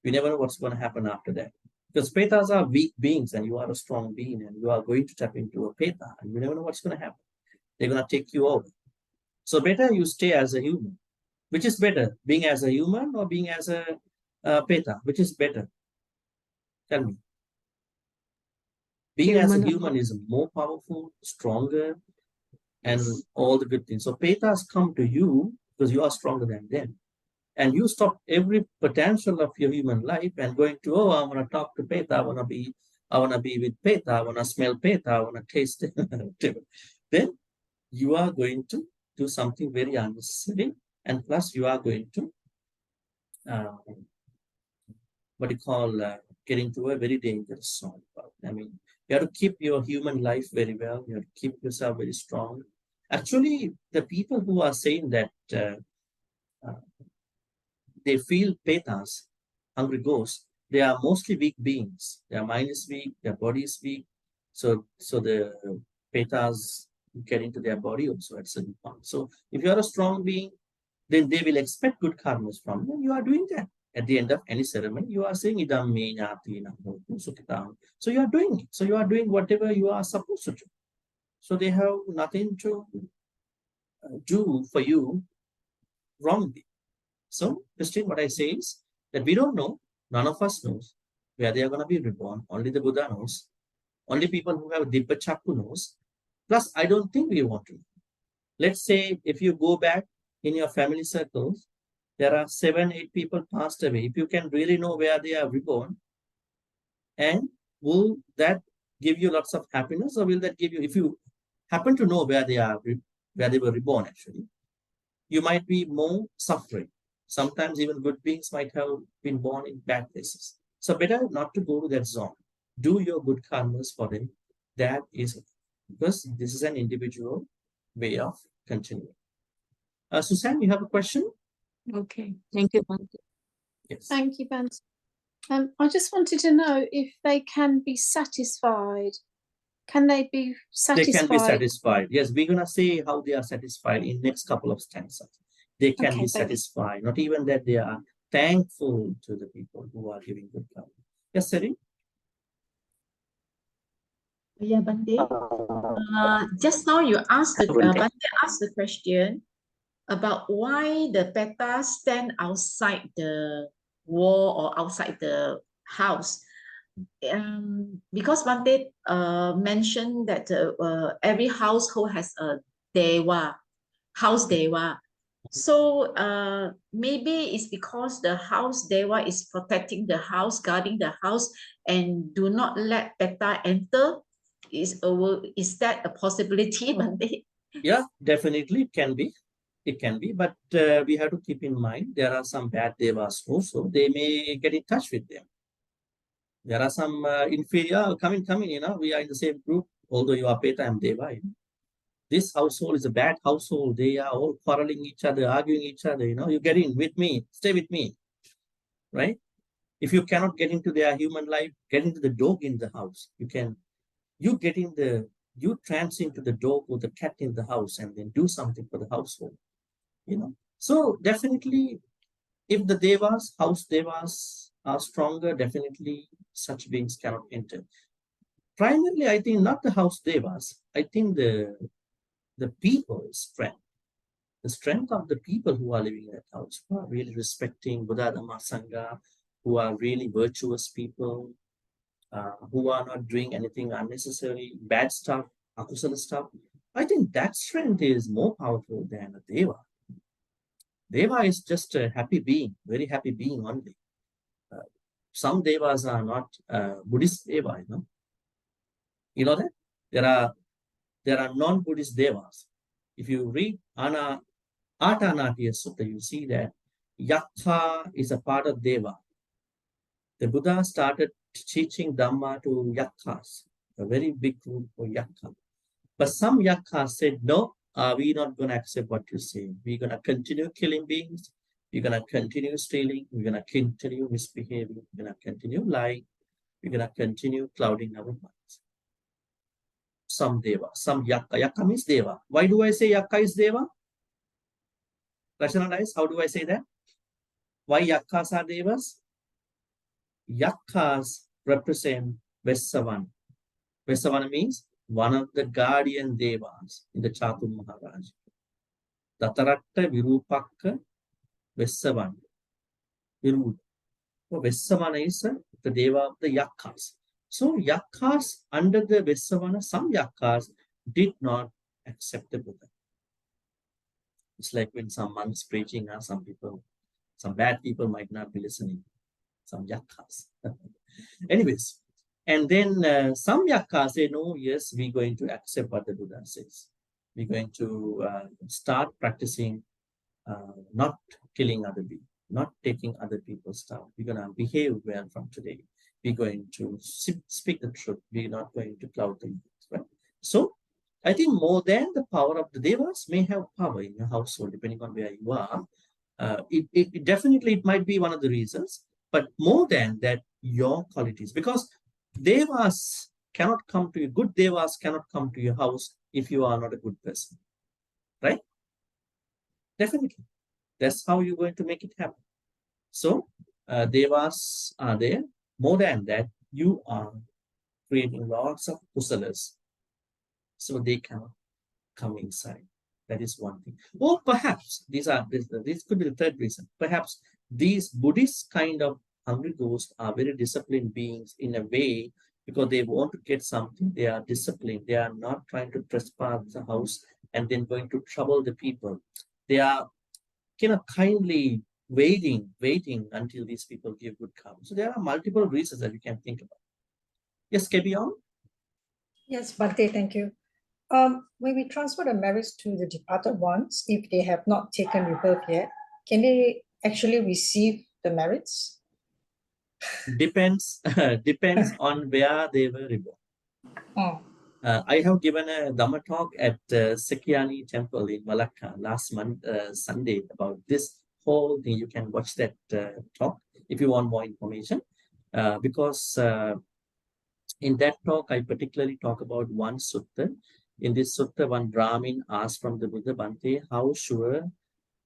You never know what's going to happen after that. Because petas are weak beings and you are a strong being and you are going to tap into a peta and you never know what's going to happen. They're going to take you over. So better you stay as a human. Which is better, being as a human or being as a peta? Which is better? Tell me. Being as a human is more powerful, stronger, and all the good things. So petas come to you because you are stronger than them. And you stop every potential of your human life and going to, oh, I want to talk to peta, I want to be with peta, I want to smell peta, I want to taste it. Then you are going to do something very unnecessary, and plus you are going to get into a very dangerous zone. I mean, you have to keep your human life very well. You have to keep yourself very strong. Actually, the people who are saying that they feel petas, hungry ghosts, they are mostly weak beings. Their mind is weak, their body is weak. So the petas get into their body also at certain point. So if you are a strong being, then they will expect good karmas from you. You are doing that. At the end of any ceremony, you are saying idam me nyati namo sukhitam. So you are doing it. So you are doing whatever you are supposed to do. So they have nothing to do for you wrongly. So, Christine, what I say is that we don't know, none of us knows where they are going to be reborn. Only the Buddha knows. Only people who have Dibba Chakku knows. Plus, I don't think we want to. Let's say if you go back in your family circles, there are 7, 8 people passed away. If you can really know where they are reborn, and will that give you lots of happiness, or will that give you, if you happen to know where they were reborn actually, you might be more suffering. Sometimes even good beings might have been born in bad places. So better not to go to that zone. Do your good karmas for them. That is, because this is an individual way of continuing. Suzanne, you have a question? Okay, thank you, Bhante. Yes. Thank you, Bhante. I just wanted to know if they can be satisfied. Can they be satisfied? They can be satisfied. Yes, we're going to see how they are satisfied in next couple of stanzas. They can be satisfied. Not even that, they are thankful to the people who are giving good karma. Yes, Sari? Yeah, Bhante. Just now you asked Bhante asked the question about why the petas stand outside the wall or outside the house. Because Bhante mentioned that every household has a deva, house deva. So maybe it's because the house deva is protecting the house, guarding the house, and do not let Peta enter. Is that a possibility, Bhante? Yeah, definitely it can be. It can be, but we have to keep in mind there are some bad devas also. They may get in touch with them. There are some inferior, come in, we are in the same group, although you are Peta and Deva. This household is a bad household. They are all quarreling each other, arguing each other, you get in with me, stay with me, right? If you cannot get into their human life, get into the dog in the house. You trance into the dog or the cat in the house and then do something for the household, So definitely, if the devas, house devas are stronger, definitely such beings cannot enter. Primarily, I think not the house devas. I think the people's strength. The strength of the people who are living in that house, who are really respecting Buddha, Dhamma, Sangha, who are really virtuous people, who are not doing anything unnecessary, bad stuff, akusala stuff. I think that strength is more powerful than a deva. Deva is just a happy being, very happy being only. Some devas are not Buddhist deva, You know that? There are non-Buddhist devas. If you read Atanatiya Sutta, you see that Yakha is a part of Deva. The Buddha started teaching Dhamma to Yakhas, a very big group for Yakha. But some Yakhas said, no, we're not going to accept what you say. We're going to continue killing beings. We're going to continue stealing. We're going to continue misbehaving. We're going to continue lying. We're going to continue clouding our minds. Some Deva, some Yakka. Yakka means Deva. Why do I say Yakka is Deva? Rationalize, how do I say that? Why Yakkas are Devas? Yakkas represent Vessavana. Vessavana means one of the guardian Devas in the Chatur Maharaj. Tataratta Virupakka Vessavana. Viruda. So Vessavana is the Deva of the Yakkas. So Yakkas under the Vessavana, some Yakkas did not accept the Buddha. It's like when some monks preaching, some bad people might not be listening. Some Yakkas. Anyways, and then some Yakkas say, no, yes, we're going to accept what the Buddha says. We're going to start practicing not killing other people, not taking other people's stuff. We're going to behave well from today. We're going to speak the truth. We're not going to cloud the minds, right? So I think more than the power of the devas may have power in your household, depending on where you are. It definitely, it might be one of the reasons, but more than that, your qualities, because devas cannot come to you, good devas cannot come to your house if you are not a good person, right? Definitely. That's how you're going to make it happen. So devas are there. More than that, you are creating lots of kusalas, so they cannot come inside. That is one thing. Or perhaps this could be the third reason. Perhaps these Buddhist kind of hungry ghosts are very disciplined beings in a way, because they want to get something. They are disciplined. They are not trying to trespass the house and then going to trouble the people. They are kindly waiting until these people give good karma. So there are multiple reasons that you can think about. Yes, Kebion? Yes, Bhante, thank you. When we transfer the merits to the departed ones, if they have not taken rebirth yet, can they actually receive the merits? Depends on where they were reborn. Oh. I have given a Dhamma talk at Sekiani Temple in Malacca last month, Sunday, about this whole thing. You can watch that talk if you want more information, because in that talk, I particularly talk about one sutta. In this sutta, one Brahmin asked from the Buddha, Bhante, how sure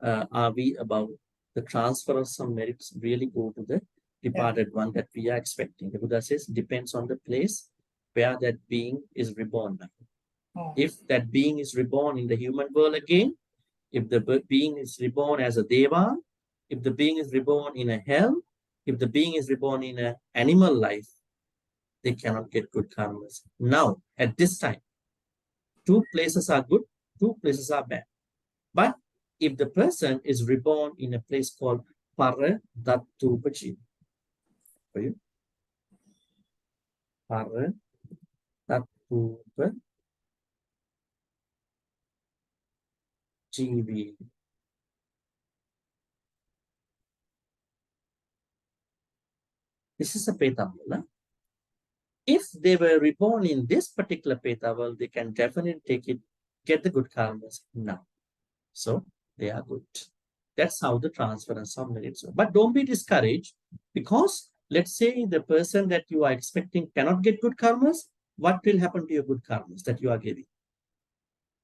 are we about the transfer of some merits really go to the departed one that we are expecting? The Buddha says, depends on the place where that being is reborn. Oh. If that being is reborn in the human world again, if the being is reborn as a deva, if the being is reborn in a hell, if the being is reborn in an animal life, they cannot get good karmas. Now, at this time, two places are good, two places are bad. But if the person is reborn in a place called Paradattupachi. For you? Paradattupachi. This is a Petavala. If they were reborn in this particular Petaval, they can definitely get the good karmas now. So they are good. That's how the transference of merits. But don't be discouraged, because let's say the person that you are expecting cannot get good karmas. What will happen to your good karmas that you are giving?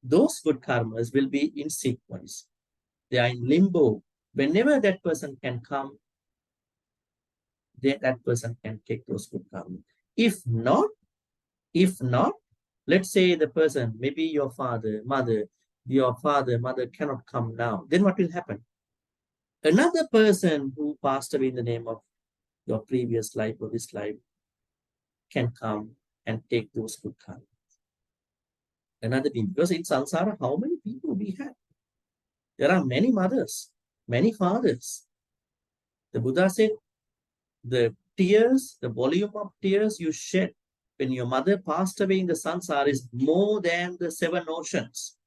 Those good karmas will be in sequence. They are in limbo. Whenever that person can come, that person can take those good karmas. If not, let's say the person, maybe your father, mother cannot come now, then what will happen? Another person who passed away in the name of your previous life or this life can come and take those good karmas. Another being, because in samsara, how many people we have? There are many mothers, many fathers. The Buddha said, the tears, the volume of tears you shed when your mother passed away in the samsara is more than the 7 oceans.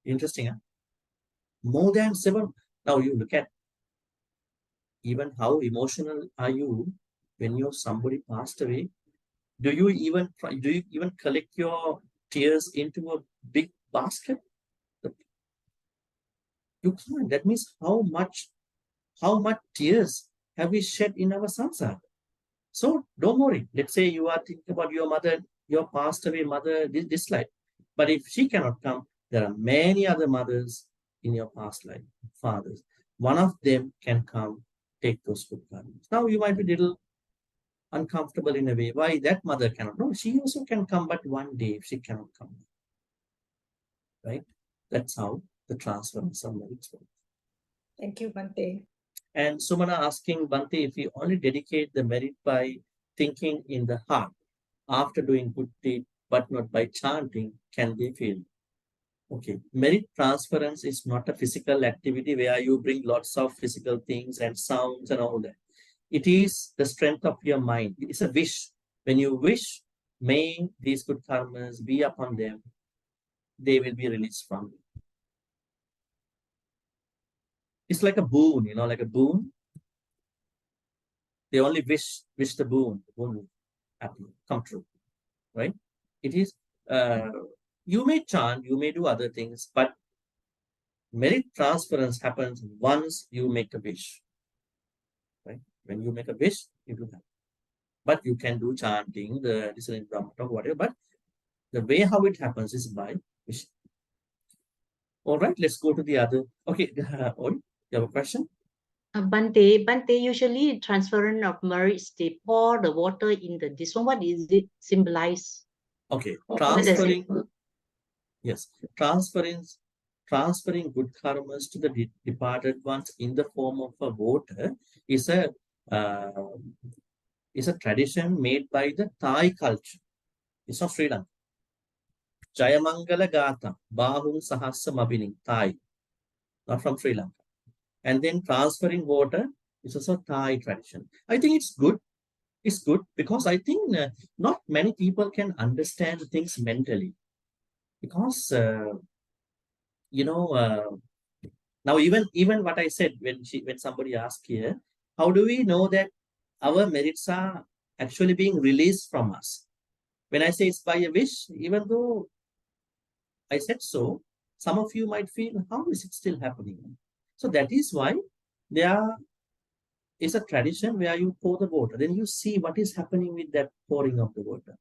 Interesting, huh? More than 7. Now you look at even how emotional are you when somebody passed away. Do you even collect your tears into a big basket? You can't. That means how much tears have we shed in our samsara? So don't worry. Let's say you are thinking about your mother, your passed away mother this life. But if she cannot come, there are many other mothers in your past life, fathers. One of them can come, take those good karmas. Now you might be a little uncomfortable in a way. Why that mother cannot? No, she also can come, but one day if she cannot come. Right? That's how the transference of merits works. Thank you, Bhante. And Sumana asking Bhante, if we only dedicate the merit by thinking in the heart after doing good deed, but not by chanting, can they fail? Okay, merit transference is not a physical activity where you bring lots of physical things and sounds and all that. It is the strength of your mind. It is a wish. When you wish, may these good karmas be upon them, they will be released from you. It's like a boon, like a boon. They only wish the boon will happen, come true, right? It is, you may chant, you may do other things, but merit transference happens once you make a wish, right? When you make a wish, you do that. But you can do chanting, the listening Brahma talk, whatever, but the way how it happens is by wish. All right, let's go to the other. Okay, Ori, you have a question? Bhante, usually transference of merits, they pour the water in this one. What is it symbolize? Okay, What does it- yes, transferring good karmas to the departed ones in the form of a water is a tradition made by the Thai culture. It's not Sri Lanka. Jayamangala Gata, Bahung Sahasra Mabining, Thai, not from Sri Lanka. And then transferring water is also Thai tradition. I think it's good. It's good because I think not many people can understand things mentally. Because, now even what I said when somebody asked here, how do we know that our merits are actually being released from us? When I say it's by a wish, even though I said so, some of you might feel, how is it still happening? So that is why there is a tradition where you pour the water. Then you see what is happening with that pouring of the water.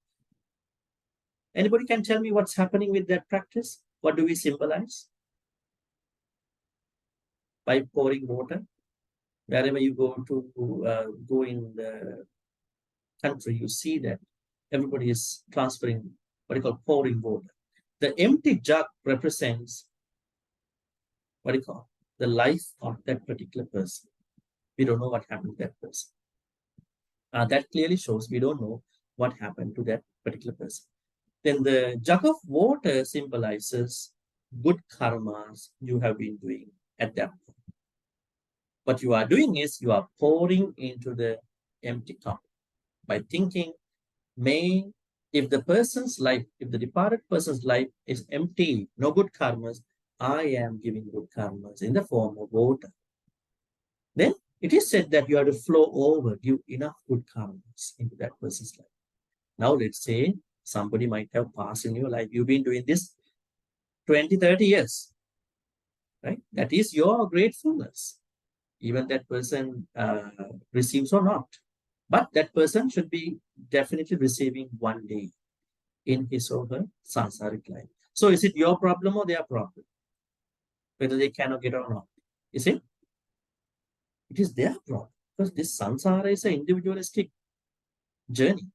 Anybody can tell me what's happening with that practice? What do we symbolize? By pouring water? Wherever you go in the country, you see that everybody is transferring what you call pouring water. The empty jug represents what you call the life of that particular person. We don't know what happened to that person. That clearly shows we don't know what happened to that particular person. Then the jug of water symbolizes good karmas you have been doing at that point. What you are doing is you are pouring into the empty cup by thinking, if the person's life, if the departed person's life is empty, no good karmas, I am giving good karmas in the form of water. Then it is said that you have to flow over, give enough good karmas into that person's life. Now let's say somebody might have passed in your life. You've been doing this 20, 30 years, right? That is your gratefulness. Even that person receives or not. But that person should be definitely receiving one day in his or her sansaric life. So is it your problem or their problem? Whether they cannot get or not. Is it? It is their problem. Because this sansara is an individualistic journey.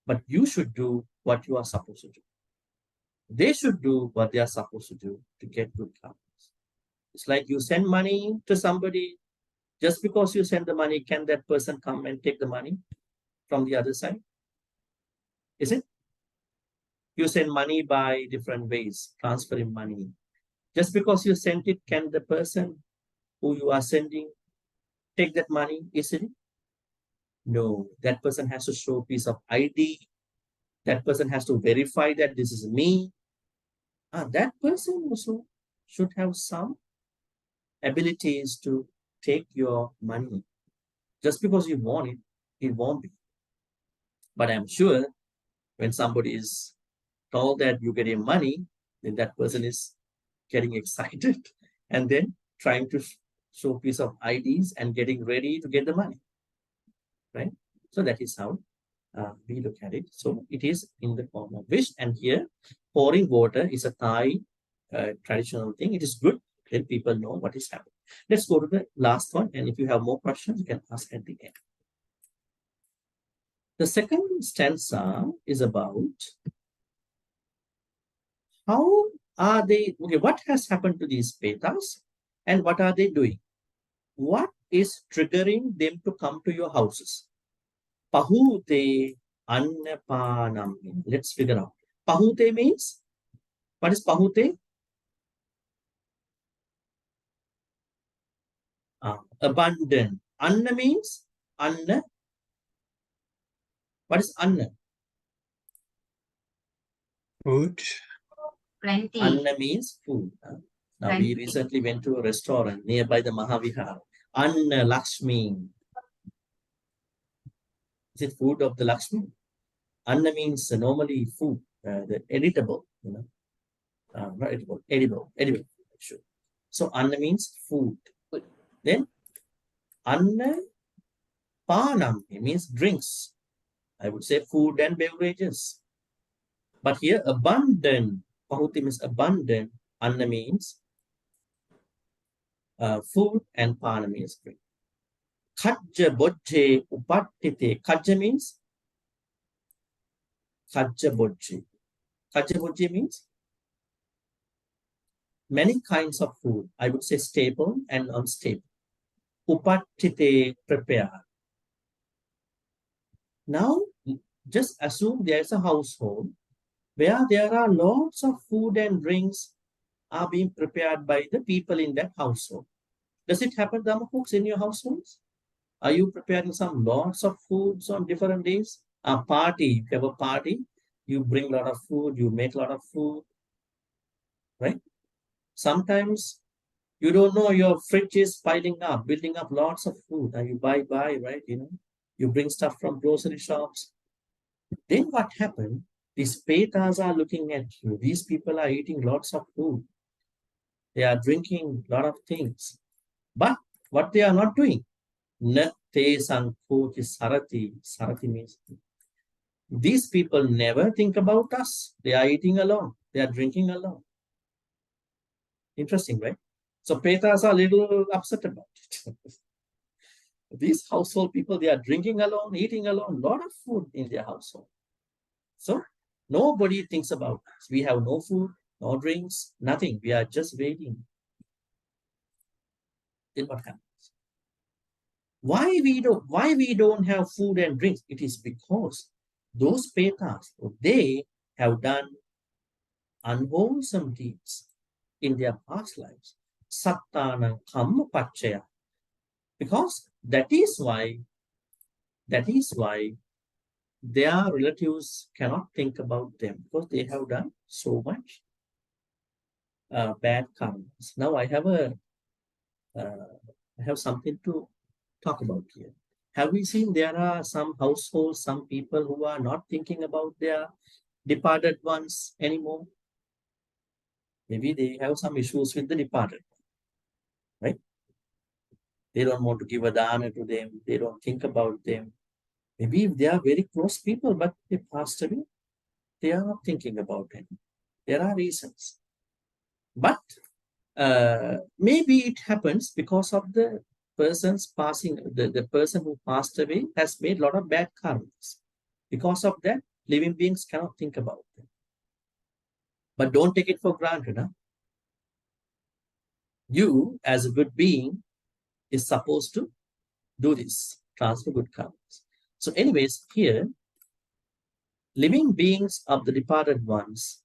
But you should do what you are supposed to do. They should do what they are supposed to do to get good karmas. It's like you send money to somebody. Just because you send the money, can that person come and take the money from the other side? Is it? You send money by different ways, transferring money. Just because you sent it, can the person who you are sending take that money easily? No, that person has to show a piece of ID. That person has to verify that this is me. That person also should have some abilities to take your money. Just because you want it, it won't be. But I'm sure when somebody is told that you're getting money, then that person is getting excited and then trying to show a piece of IDs and getting ready to get the money, right? So that is how we look at it. So it is in the form of wish, and here pouring water is a Thai traditional thing. It is good, let people know what is happening. Let's go to the last one, and if you have more questions, you can ask at the end. The second stanza is about how are they, okay, what has happened to these petas and what are they doing? What is triggering them to come to your houses? Pahute annapanam. Let's figure out. Pahute means, what is pahute? Abundant. Anna means, anna. What is anna? Food. Plenty. Anna means food. Now we recently went to a restaurant nearby the Mahavihar. Anna Lakshmi. Is it food of the Lakshmi? Anna means normally food, the editable, you know. Not edible, edible. Sure. So anna means food. Then anna panam, it means drinks. I would say food and beverages. But here abundant, pahuti means abundant, anna means food and pana means drink. Kajja bojje upattite. Kajja means kajja bojje. Kajja bojje means many kinds of food. I would say stable and unstable. Upattite, prepare. Now, just assume there's a household where there are lots of food and drinks are being prepared by the people in that household. Does it happen, Dhamma folks, in your households? Are you preparing some lots of foods on different days? A party, if you have a party, you bring a lot of food, you make a lot of food, right? Sometimes you don't know your fridge is piling up, building up lots of food, and you buy, right? You know, you bring stuff from grocery shops. Then what happened? These petas are looking at you. These people are eating lots of food. They are drinking a lot of things. But what they are not doing, na te sankhoti sarati. Sarati means these people never think about us. They are eating alone. They are drinking alone. Interesting, right? So petas are a little upset about it. These household people, they are drinking alone, eating alone, a lot of food in their household. So nobody thinks about us. We have no food, no drinks, nothing. We are just waiting. Then what happens? Why we don't have food and drinks? It is because those petas, they have done unwholesome deeds. in their past lives. Sattana kamma pacchaya. Because that is why their relatives cannot think about them, because they have done so much bad karmas. Now I have something to talk about here. Have we seen there are some households, some people who are not thinking about their departed ones anymore? Maybe they have some issues with the departed, right? They don't want to give a dana to them. They don't think about them. Maybe if they are very close people, but they passed away, they are not thinking about it. There are reasons. But maybe it happens because of the person's passing, the person who passed away has made a lot of bad karmas. Because of that, living beings cannot think about them. But don't take it for granted. Huh? You, as a good being, is supposed to do this, transfer good karmas. So anyways, here, living beings of the departed ones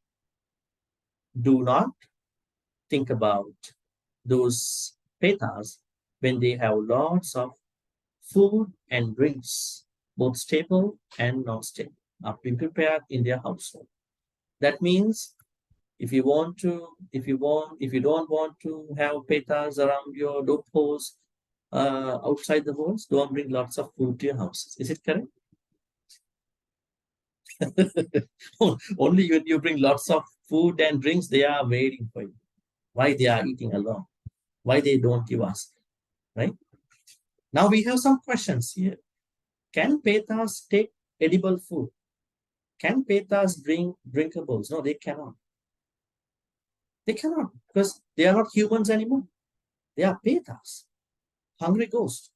do not think about those petas when they have lots of food and drinks, both stable and non-stable, are being prepared in their household. That means if you don't want to have petas around your doorposts, outside the walls, don't bring lots of food to your houses. Is it correct? Only when you bring lots of food and drinks, they are waiting for you. Why they are eating alone? Why they don't give us, right? Now we have some questions here. Can petas take edible food? Can petas drink drinkables? No, they cannot. They cannot, because they are not humans anymore. They are petas, hungry ghosts.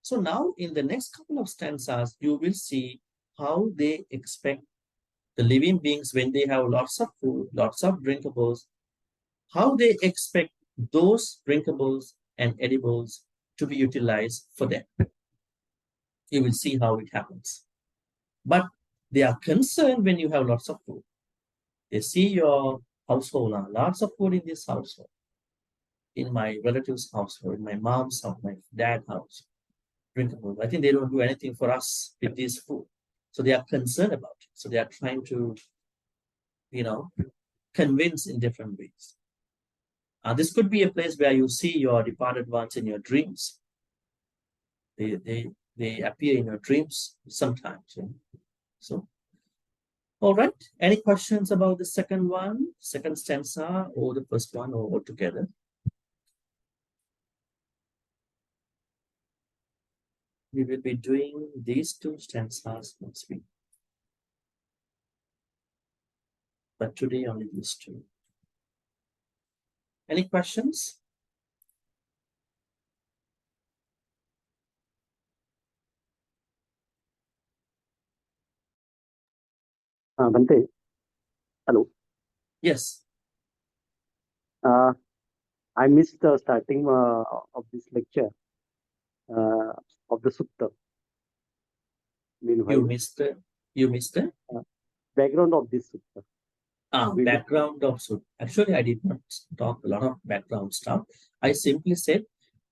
So now in the next couple of stanzas, you will see how they expect the living beings, when they have lots of food, lots of drinkables, how they expect those drinkables and edibles to be utilized for them. You will see how it happens. But they are concerned when you have lots of food. They see your household, lots of food in this household, in my relative's household, in my mom's house, my dad's house, drinkable. I think they don't do anything for us with this food. So they are concerned about it. So they are trying to, convince in different ways. This could be a place where you see your departed ones in your dreams. They appear in your dreams sometimes. So, all right. Any questions about the second stanza, or the first one, or altogether? We will be doing these two stanzas next week. But today only these two. Any questions? Bhante, hello. Yes. I missed the starting of this lecture of the Sutta. Meanwhile, you missed the background of this Sutta. Background of Sutta. Actually, I did not talk a lot of background stuff. I simply said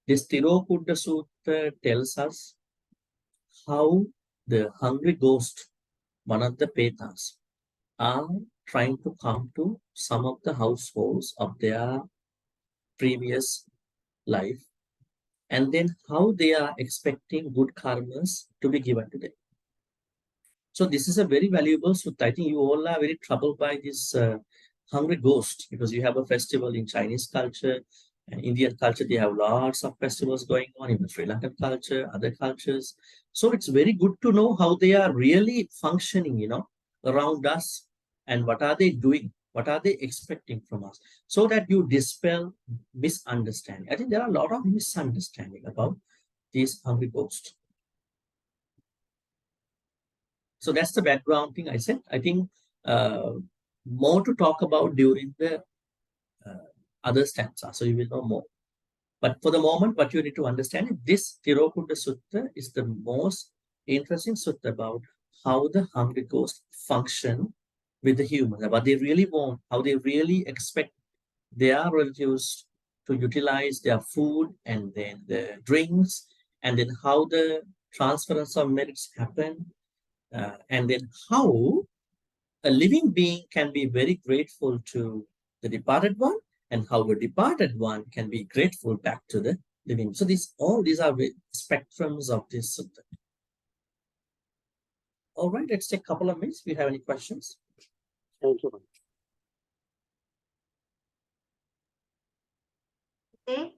this Tirokuḍḍa Sutta tells us how the hungry ghost, one of the petas, are trying to come to some of the households of their previous life, and then how they are expecting good karmas to be given to them. So this is a very valuable sutta. I think you all are very troubled by this hungry ghost, because you have a festival in Chinese culture and Indian culture. They have lots of festivals going on, in the Sri Lankan culture, other cultures. So it's very good to know how they are really functioning, around us, and what are they doing? What are they expecting from us? So that you dispel misunderstanding. I think there are a lot of misunderstanding about these hungry ghosts. So that's the background thing I said. I think more to talk about during the other stanza, so you will know more. But for the moment, what you need to understand is this Tirokuḍḍa Sutta is the most interesting sutta about how the hungry ghosts function with the humans, what they really want, how they really expect their relatives to utilize their food and then the drinks, and then how the transference of merits happen, and then how a living being can be very grateful to the departed one, and how a departed one can be grateful back to the living. So all these are spectrums of this sutta. All right, let's take a couple of minutes if you have any questions. Thank you. Okay.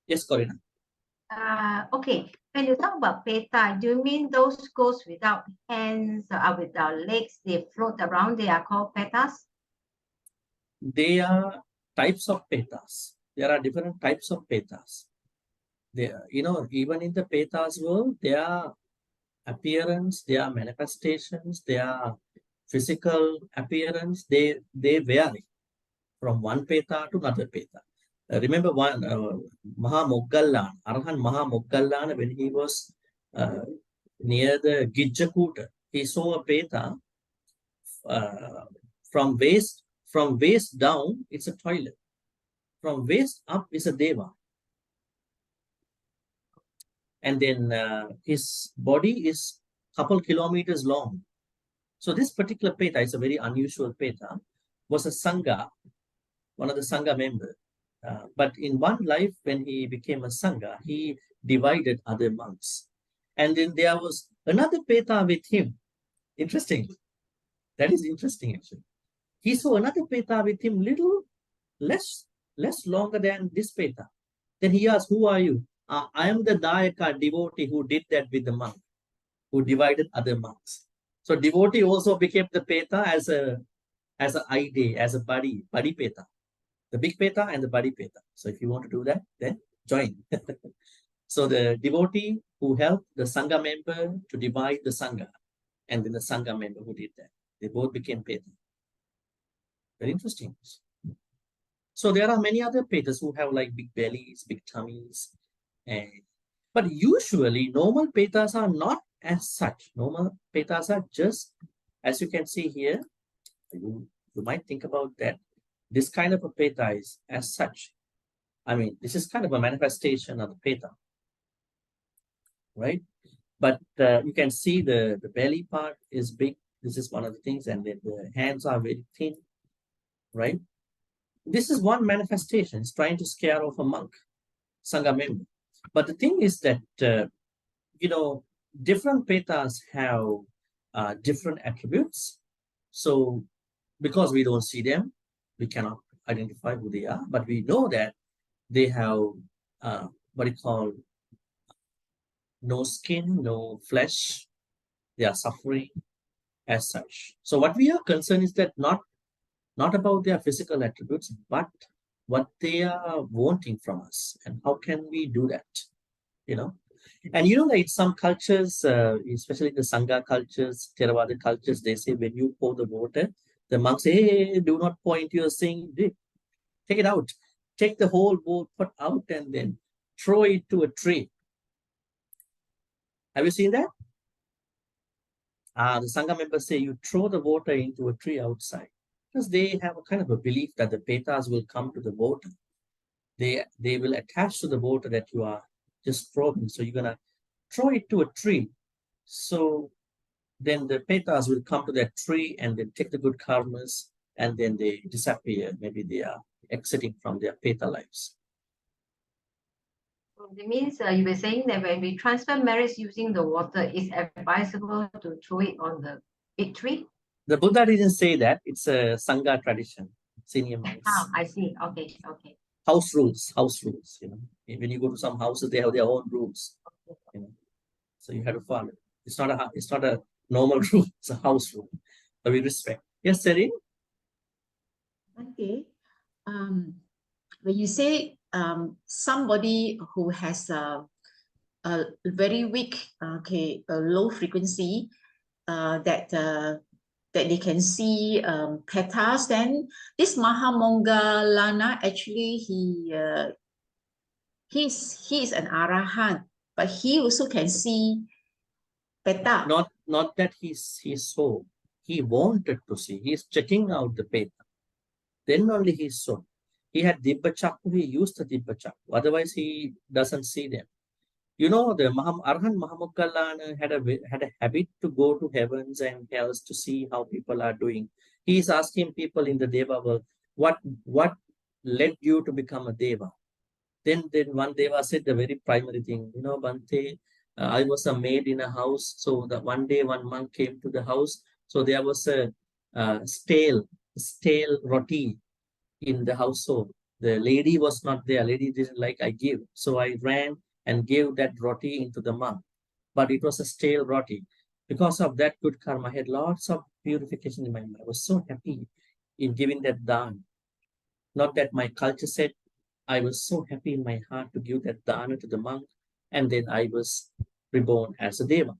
Yes, Corina. Okay. When you talk about peta, do you mean those ghosts without hands or without legs, they float around, they are called petas? They are types of petas. There are different types of petas. There, even in the petas world, there are appearance, there are manifestations, there are physical appearance. They vary from one peta to another peta. Remember one Mahamoggallana, Arhan Mahamoggallana, when he was near the Gijjakuta, he saw a peta from waist down, it's a toilet. From waist up is a deva. And then his body is a couple kilometers long. So this particular peta is a very unusual peta, was a Sangha, one of the Sangha members. But in one life, when he became a Sangha, he divided other monks. And then there was another peta with him. Interesting. That is interesting, actually. He saw another peta with him, little less longer than this peta. Then he asked, who are you? I am the Dayaka devotee who did that with the monk, who divided other monks. So devotee also became the peta as a ID, as a buddy peta. The big peta and the buddy peta. So if you want to do that, then join. So the devotee who helped the Sangha member to divide the Sangha, and then the Sangha member who did that. They both became peta. Very interesting. So there are many other petas who have like big bellies, big tummies. But usually normal petas are not as such. Normal petas are just, as you can see here, you might think about that. This kind of a peta is as such. I mean, this is kind of a manifestation of the peta, right? But you can see the belly part is big. This is one of the things. And then the hands are very thin, right? This is one manifestation. It's trying to scare off a monk, Sangha member. But the thing is that, different petas have different attributes. So because we don't see them, we cannot identify who they are, but we know that they have what you call no skin, no flesh. They are suffering as such. So what we are concerned is that not about their physical attributes, but what they are wanting from us, and how can we do that, And like some cultures, especially the Sangha cultures, Theravada cultures, they say when you pour the water, the monks say, hey, do not pour into your sink, take it out. Take the whole bowl, put out, and then throw it to a tree. Have you seen that? The Sangha members say you throw the water into a tree outside, because they have a kind of a belief that the petas will come to the water. They will attach to the water that you are just throwing. So you're going to throw it to a tree. So then the petas will come to that tree and then take the good karmas, and then they disappear. Maybe they are exiting from their peta lives. It means you were saying that when we transfer merits using the water, it's advisable to throw it on the big tree? The Buddha didn't say that. It's a Sangha tradition, senior monks. Ah, I see. Okay. House rules. When you go to some houses, they have their own rules. So you have to follow. It's not a normal rule. It's a house rule. So we respect. Yes, Seri? Okay. When you say somebody who has a very weak, a low frequency, that they can see petas, then this Mahamoggallana, actually he's an arahant, but he also can see peta. Not that he saw. He wanted to see. He's checking out the peta. Then only he saw. he had Dibba Chakku, he used the Dibba Chakku. Otherwise, he doesn't see them. You know, the Arhan Mahamukallana had a habit to go to heavens and hells to see how people are doing. He is asking people in the Deva world, what led you to become a Deva? Then one Deva said the very primary thing, you know, Bhante, I was a maid in a house. So that one day one monk came to the house. So there was a stale roti in the household. The lady was not there. Lady didn't like I give. So I ran and gave that roti into the monk. But it was a stale roti. Because of that good karma, I had lots of purification in my mind. I was so happy in giving that dana. Not that my culture said, I was so happy in my heart to give that dana to the monk, and then I was reborn as a Deva.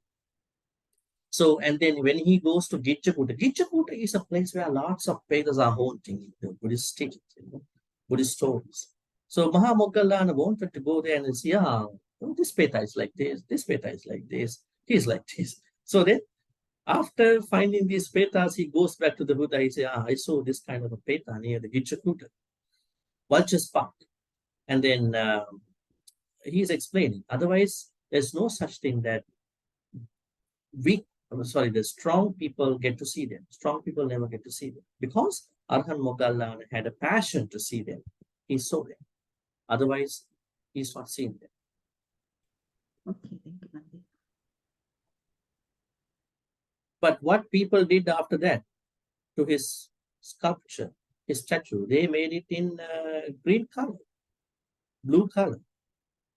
So, and then when he goes to Gijjakuta is a place where lots of Vedas are haunting the Buddhist teachings, Buddhist stories. So Mahamoggalana wanted to go there and say, yeah, this Peta is like this Peta is like this, he's like this. So then, after finding these Petas, he goes back to the Buddha. He says, I saw this kind of a Peta near the Gijjakuta, Vulture's Park. And then he's explaining, otherwise, there's no such thing that the strong people get to see them. Strong people never get to see them. Because Arhan Moggallana had a passion to see them. He saw them. Otherwise, he's not seeing them. Okay, thank you, Bhante. But what people did after that to his sculpture, his statue, they made it in green color, blue color.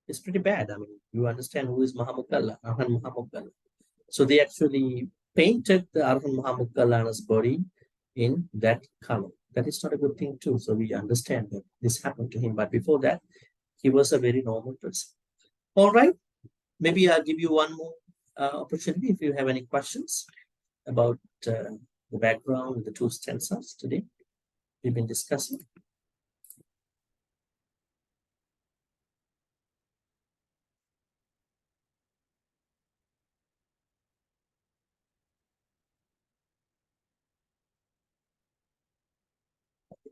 It's pretty bad. I mean, you understand who is Mahamoggalana, Arhan Mahamoggalana. So they actually painted the Arhan Mahamoggalana's body in that color. That is not a good thing too. So we understand that this happened to him. But before that, he was a very normal person. All right. Maybe I'll give you one more opportunity if you have any questions about the background of the two stanzas today we've been discussing.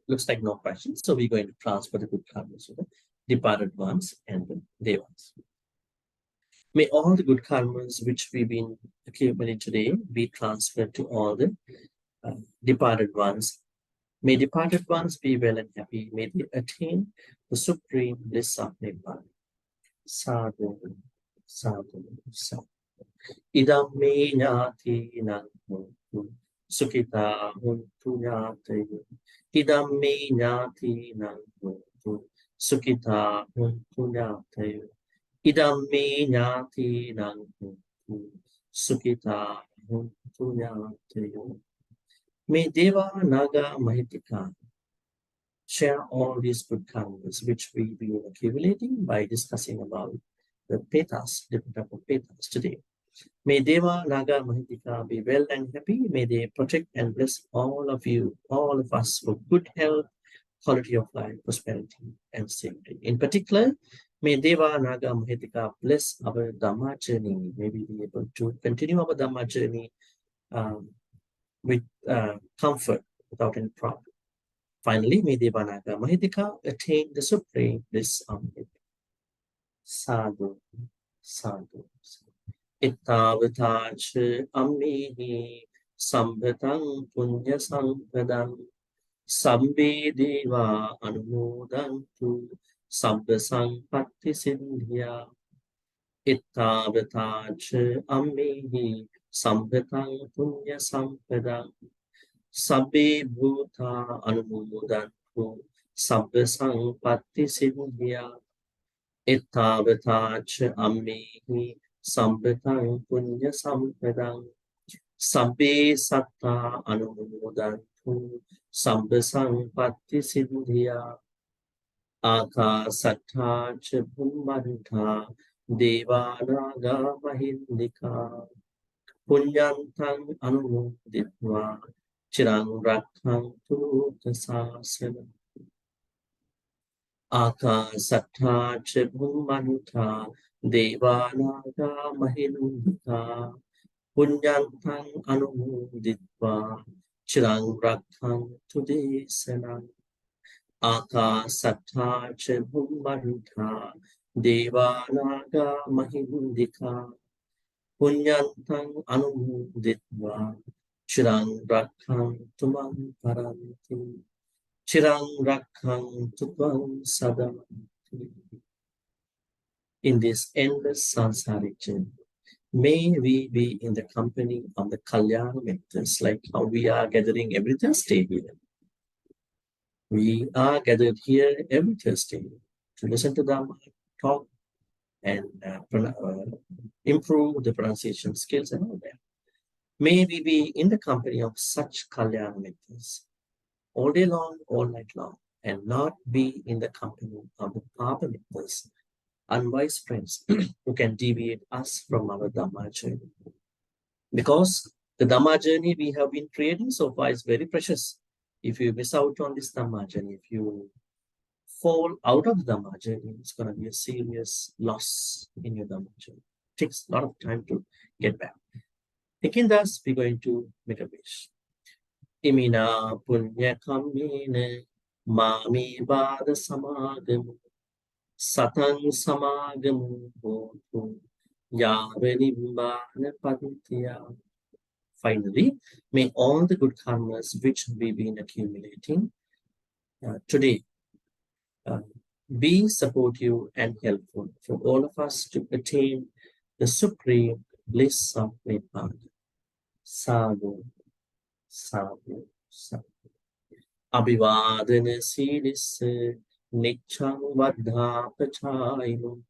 Looks like no questions. So we're going to transfer the good karmas to the departed ones and the devas. May all the good karmas which we've been accumulating today be transferred to all the departed ones. May departed ones be well and happy. May they attain the supreme bliss of Nibbana. Sadhu, sadhu, sadhu. Idam me nyati nantu. Sukita huntu nyate. Idam me nyati nantu. Sukita huntu nyate. Idam me nyati nantu. Sukita huntu nyate. May Deva, Naga, Mahitika share all these good karmas which we've been accumulating by discussing about the Petas, different type of Petas today. May Deva, Naga, Mahitika be well and happy. May they protect and bless all of you, all of us for good health, quality of life, prosperity, and safety. In particular, may Deva, Naga, Mahitika bless our Dhamma journey. May we be able to continue our Dhamma journey with comfort, without any problem. Finally, may Deva, Naga, Mahitika attain the supreme bliss of it. Sadhu, sadhu, sadhu. Ittavatacha ammihi sambhatang punya sampradam sabbe deva anumodantu sabba sampatti sindhya. Ittavatacha ammihi sambhatang punya sampradam sabbe bhuta anumodantu sabba sampatti sindhya. Ittavatacha ammihi Sambhatang punya sampradang sabbe satta anumodantu sabba sampatti sindhya. Akasatta cha bhummanta devanaga mahindika punyantang anumoditva chirang rakkhantu tasasana. Akasatta cha bhummanta devanaga mahindika punyantang anumoditva chirang rakkhantu desana. Akasattha cha bhummantha devanaga mahindika punyantang anumuditva chirang rakhantu mam paranti chirang rakhantu tvam sada. In this endless samsaric journey, may we be in the company of the Kalyana mentors, like how we are gathering every Thursday here. We are gathered here every Thursday to listen to Dhamma, talk, and improve the pronunciation skills and all that. May we be in the company of such Kalyana mentors all day long, all night long, and not be in the company of the Papa mentors, unwise friends who can deviate us from our Dhamma journey. Because the Dhamma journey we have been creating so far is very precious. If you miss out on this Dhamma journey, if you fall out of the Dhamma journey, it's going to be a serious loss in your Dhamma journey. It takes a lot of time to get back. Thinking thus, we're going to make a wish. Imina punya kamine mami vada samagamu satang samagamu hotu yavenimbana paditya. Finally, may all the good karmas which we've been accumulating today be supportive and helpful for all of us to attain the supreme bliss of Nibbana. Sadhu, sadhu, sadhu. Abhivadana siddhis nichang vaddha pachayino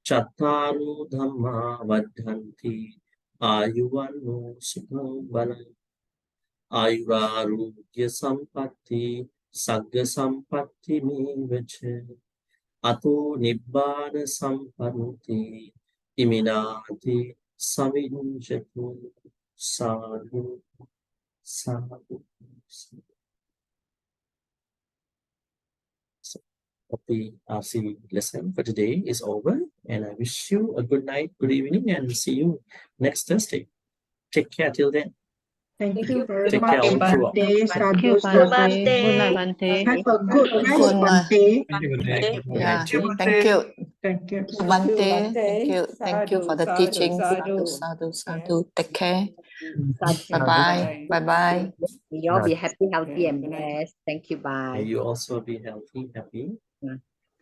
chattaru dhamma vaddhanti ayuvanno sukham balam ayurarogya sampatti sagga sampatti mevacha ato nibbana sampanti iminati savinjatu. Sadhu, sadhu, sadhu. So, OPRC lesson for today is over, and I wish you a good night, good evening, and see you next Thursday. Take care till then. Thank you very Take care much, all throughout. Bhante. Thank you, Sadhu, Bhante. sadhu. Good night, Bhante. Have a good rest, Bhante. Yeah, Thank you, thank you. Thank you. Bhante, thank you for the teaching. Sadhu, sadhu, sadhu. Take care. Bye-bye. Bye-bye. May you all be happy, healthy, Yeah, and good night. blessed. Thank you. May Bye. you also be healthy, happy.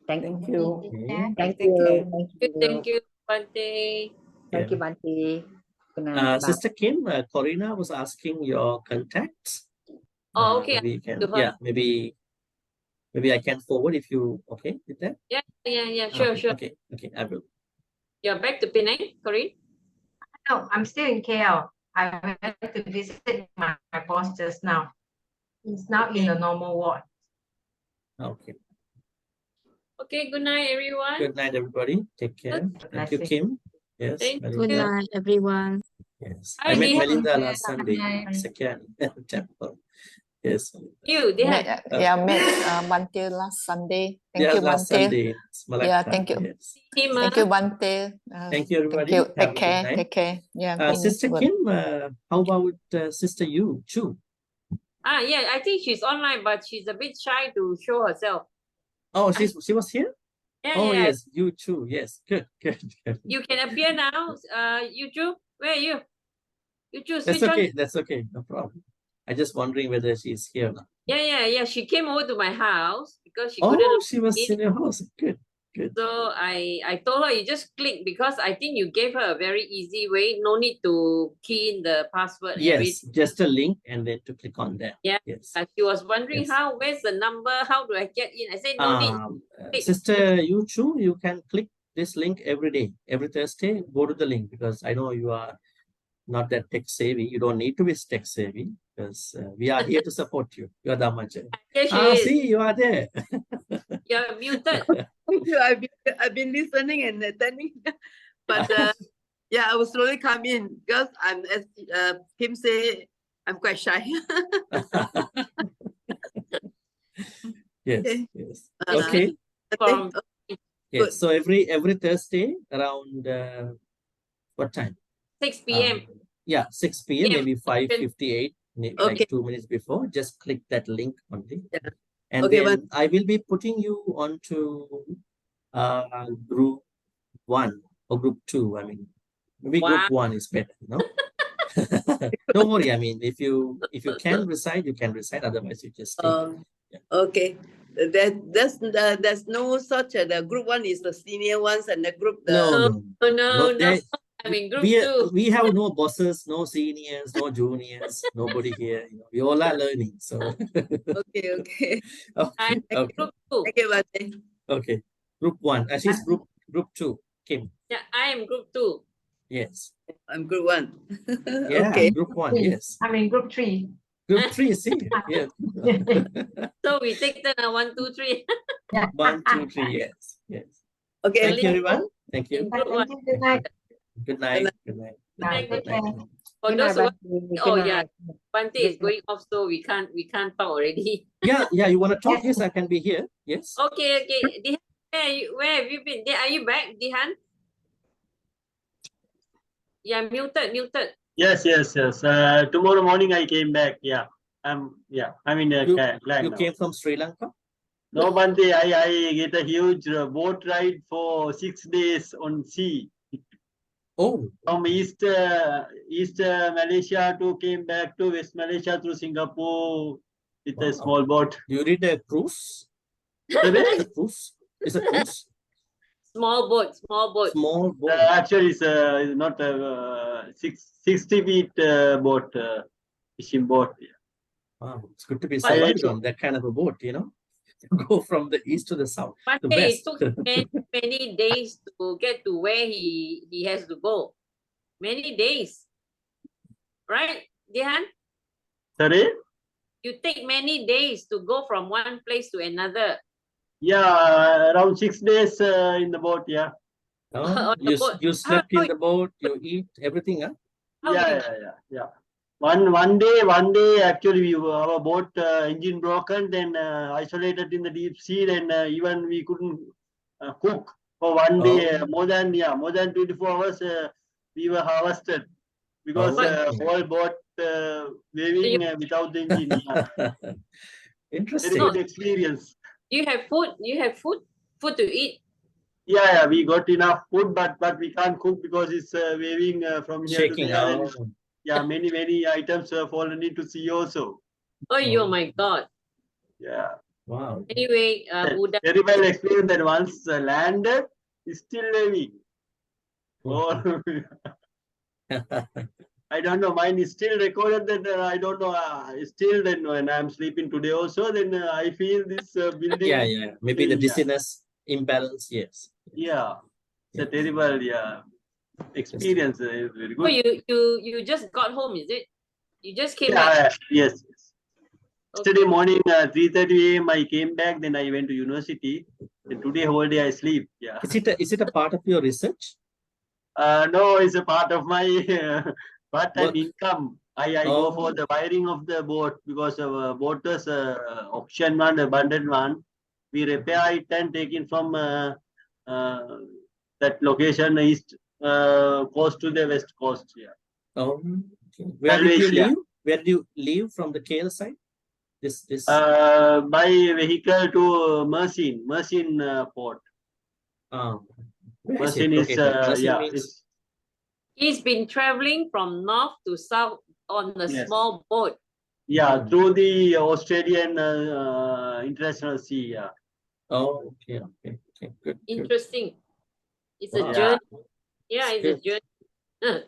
Thank Thank you. Okay. Thank Take you. care. Thank you. Thank you, Bhante. Thank you, Bhante. Good night. Bye. Sister Kim, Corina was asking your contacts. Oh, okay. Maybe you can, To her. yeah, maybe I can forward if you okay with that. Yeah, sure, Okay, sure. okay, I will. You're back to Penang, Corinne? No, I'm still in KL. I went to visit my boss just now. He's now in the normal ward. Okay. Okay, good night, everyone. Good night, everybody. Take care. Thank you, Kim. Yes, Thank Good Melinda. night, everyone. Yes, Hi, I met Dehan. Melinda last Sunday. night. Second temple. Yes. You, Dehan. Met Bhante last Sunday. Thank Yeah, you, last Bhante. Sunday. It's Yeah, Malacca. thank you. Yes. Him, Thank you, Bhante. Thank you, everybody. Thank you. Have Take a good care. night. Take care. Yeah. Sister good. Kim, how about Sister Yu Chu? Yeah, I think she's online, but she's a bit shy to show herself. Oh, she was here? Yeah, Oh, yeah. yes, you too. Yes, good. You can appear now. You too. Where are you? You choose That's which okay. one? That's okay. No problem. I'm just wondering whether she's here now. Yeah. She came over to my house because she couldn't Oh, log she was in. in your house. Good. So I told her you just click because I think you gave her a very easy way. No need to key in the password. Yes, just a link and then to click on that. Yeah. Yes. She was wondering Yes. where's the number? How do I get in? I said no need. Click. Sister Yu Chu, you can click this link every day. Every Thursday, go to the link because I know you are not that tech savvy. You don't need to be tech savvy because we are here to support you. You are Dhammajan. Here she is. See, you are there. You're muted. Thank you. I've been listening and attending, but yeah, I will slowly come in because I'm, as Kim say, I'm quite shy. Yes. Okay. Yes. Uh, Okay. okay. Yes. So every Thursday around what time? 6 p.m. Yeah, 6 p.m. Yeah. Maybe 5:58, like Okay. 2 minutes before. Just click that link only. And Okay, then I will be putting you onto group 1 or group 2. I mean, maybe group 1 is better, you know. Don't worry. I mean, if you can recite, you can recite. Otherwise, you just stay. Okay. There's no such the group 1 is the senior ones and the group No. there- I mean, group we 2. we have no bosses, no seniors, no juniors, nobody here. You know, we all are learning. So Okay. okay. Group 2. Okay, Bhante. Okay. Group 1. She's group 2. Kim. Yeah, I am group 2. Yes. I'm group 1. Yeah, Okay. group 1. Yes. I'm in group 3. Group 3. See. Yes. So we take turn 1, 2, 3. 1, 2, 3. Yes. Yes. Okay. Thank you, everyone. Thank you. Good night. Good night. Good night. Good night. For Good those night, who Bhante. oh Good yeah, night. Bhante is going off, so we can't talk already. Yeah. You want to talk? Yes, I can be here. Yes. Okay. Dihan, where have you been? Are you back, Dihan? Yeah, muted. Yes. Tomorrow morning I came back. Yeah. I'm in Klang You now. came from Sri Lanka? No, Bhante, I get a huge boat ride for 6 days on sea. Oh. From East Malaysia came back to West Malaysia through Singapore with a small boat. You did a cruise? Sorry? It's a cruise. It's a cruise. Small boat. Small boat. Actually, it's not a 60 feet boat, fishing boat. Yeah. Wow, it's good to be survived on that kind of a boat, you know. Go from the east to the south, But the it west. took many days to get to where he has to go. Many days. Right, Dihan? Sorry? You take many days to go from one place to another. Yeah, around 6 days in the boat. Yeah. Oh, you slept in the boat, you eat everything, huh? Yeah. One day actually our boat engine broken, then isolated in the deep sea, then even we couldn't cook for one day. More than 24 hours we were harvested because whole boat waving without the engine. Yeah. Interesting. Very good experience. You have food to eat. Yeah, we got enough food, but we can't cook because it's waving from here Shaking to there. And, out. yeah, many items have fallen into sea also. Oh my God. Yeah. Wow. Anyway, Buddha. Terrible experience that once landed, is still waving. Oh. I don't know. Mine is still recorded. That I don't know. Still, then when I'm sleeping today also, then I feel this building. Yeah. Maybe the dizziness, imbalance. Yes. Yeah. It's a terrible experience. Very good. Oh, you just got home, is it? You just came back? Yes. Okay. Yesterday morning, 3:30 a.m. I came back. Then I went to university. Then today whole day I sleep. Yeah. Is it a part of your research? No, it's a part of my part-time income. I go for the wiring of the boat because of boat is auction one, abandoned one. We repair it and take it from that location east coast to the west coast. Yeah. Oh, okay. Where did you leave? Where did you leave from the KL side? This by vehicle to Mersin port. Mersin is He's been traveling from north to south on a small boat. Yeah, through the Australian international sea. Yeah. Oh, okay. Good. Interesting. It's a journey. Yeah, it's a journey.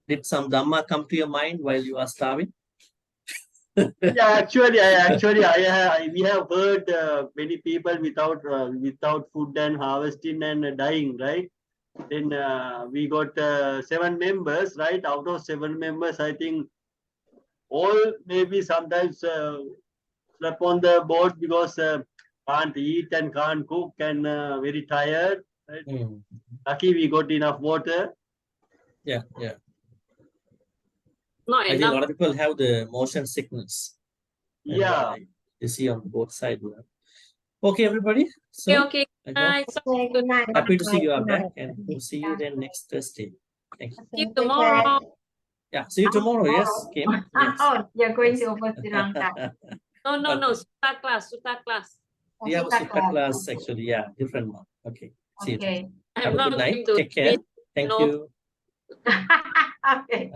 Did some Dhamma come to your mind while you are starving? Yeah, actually, we have heard many people without food and harvesting and dying, right? Then we got 7 members, right? Out of 7 members, I think all maybe sometimes slept on the boat because can't eat and can't cook and very tired. Right? Lucky we got enough water. Yeah. Not I think a lot of people have the motion sickness. Yeah. You see on both sides. Okay, everybody. So, okay. Happy to see you are back, and we'll see you then next Thursday. Thank you. See you tomorrow. Yeah, see you tomorrow. Yes, Kim. Yes. Oh, you're going to over Sri Lanka. No, Sutta class, Sutta class. We have a Sutta class actually, yeah, different one. Okay, see you. Okay. Have a I'm good not night. going to Take care. read, Thank no. you. Okay.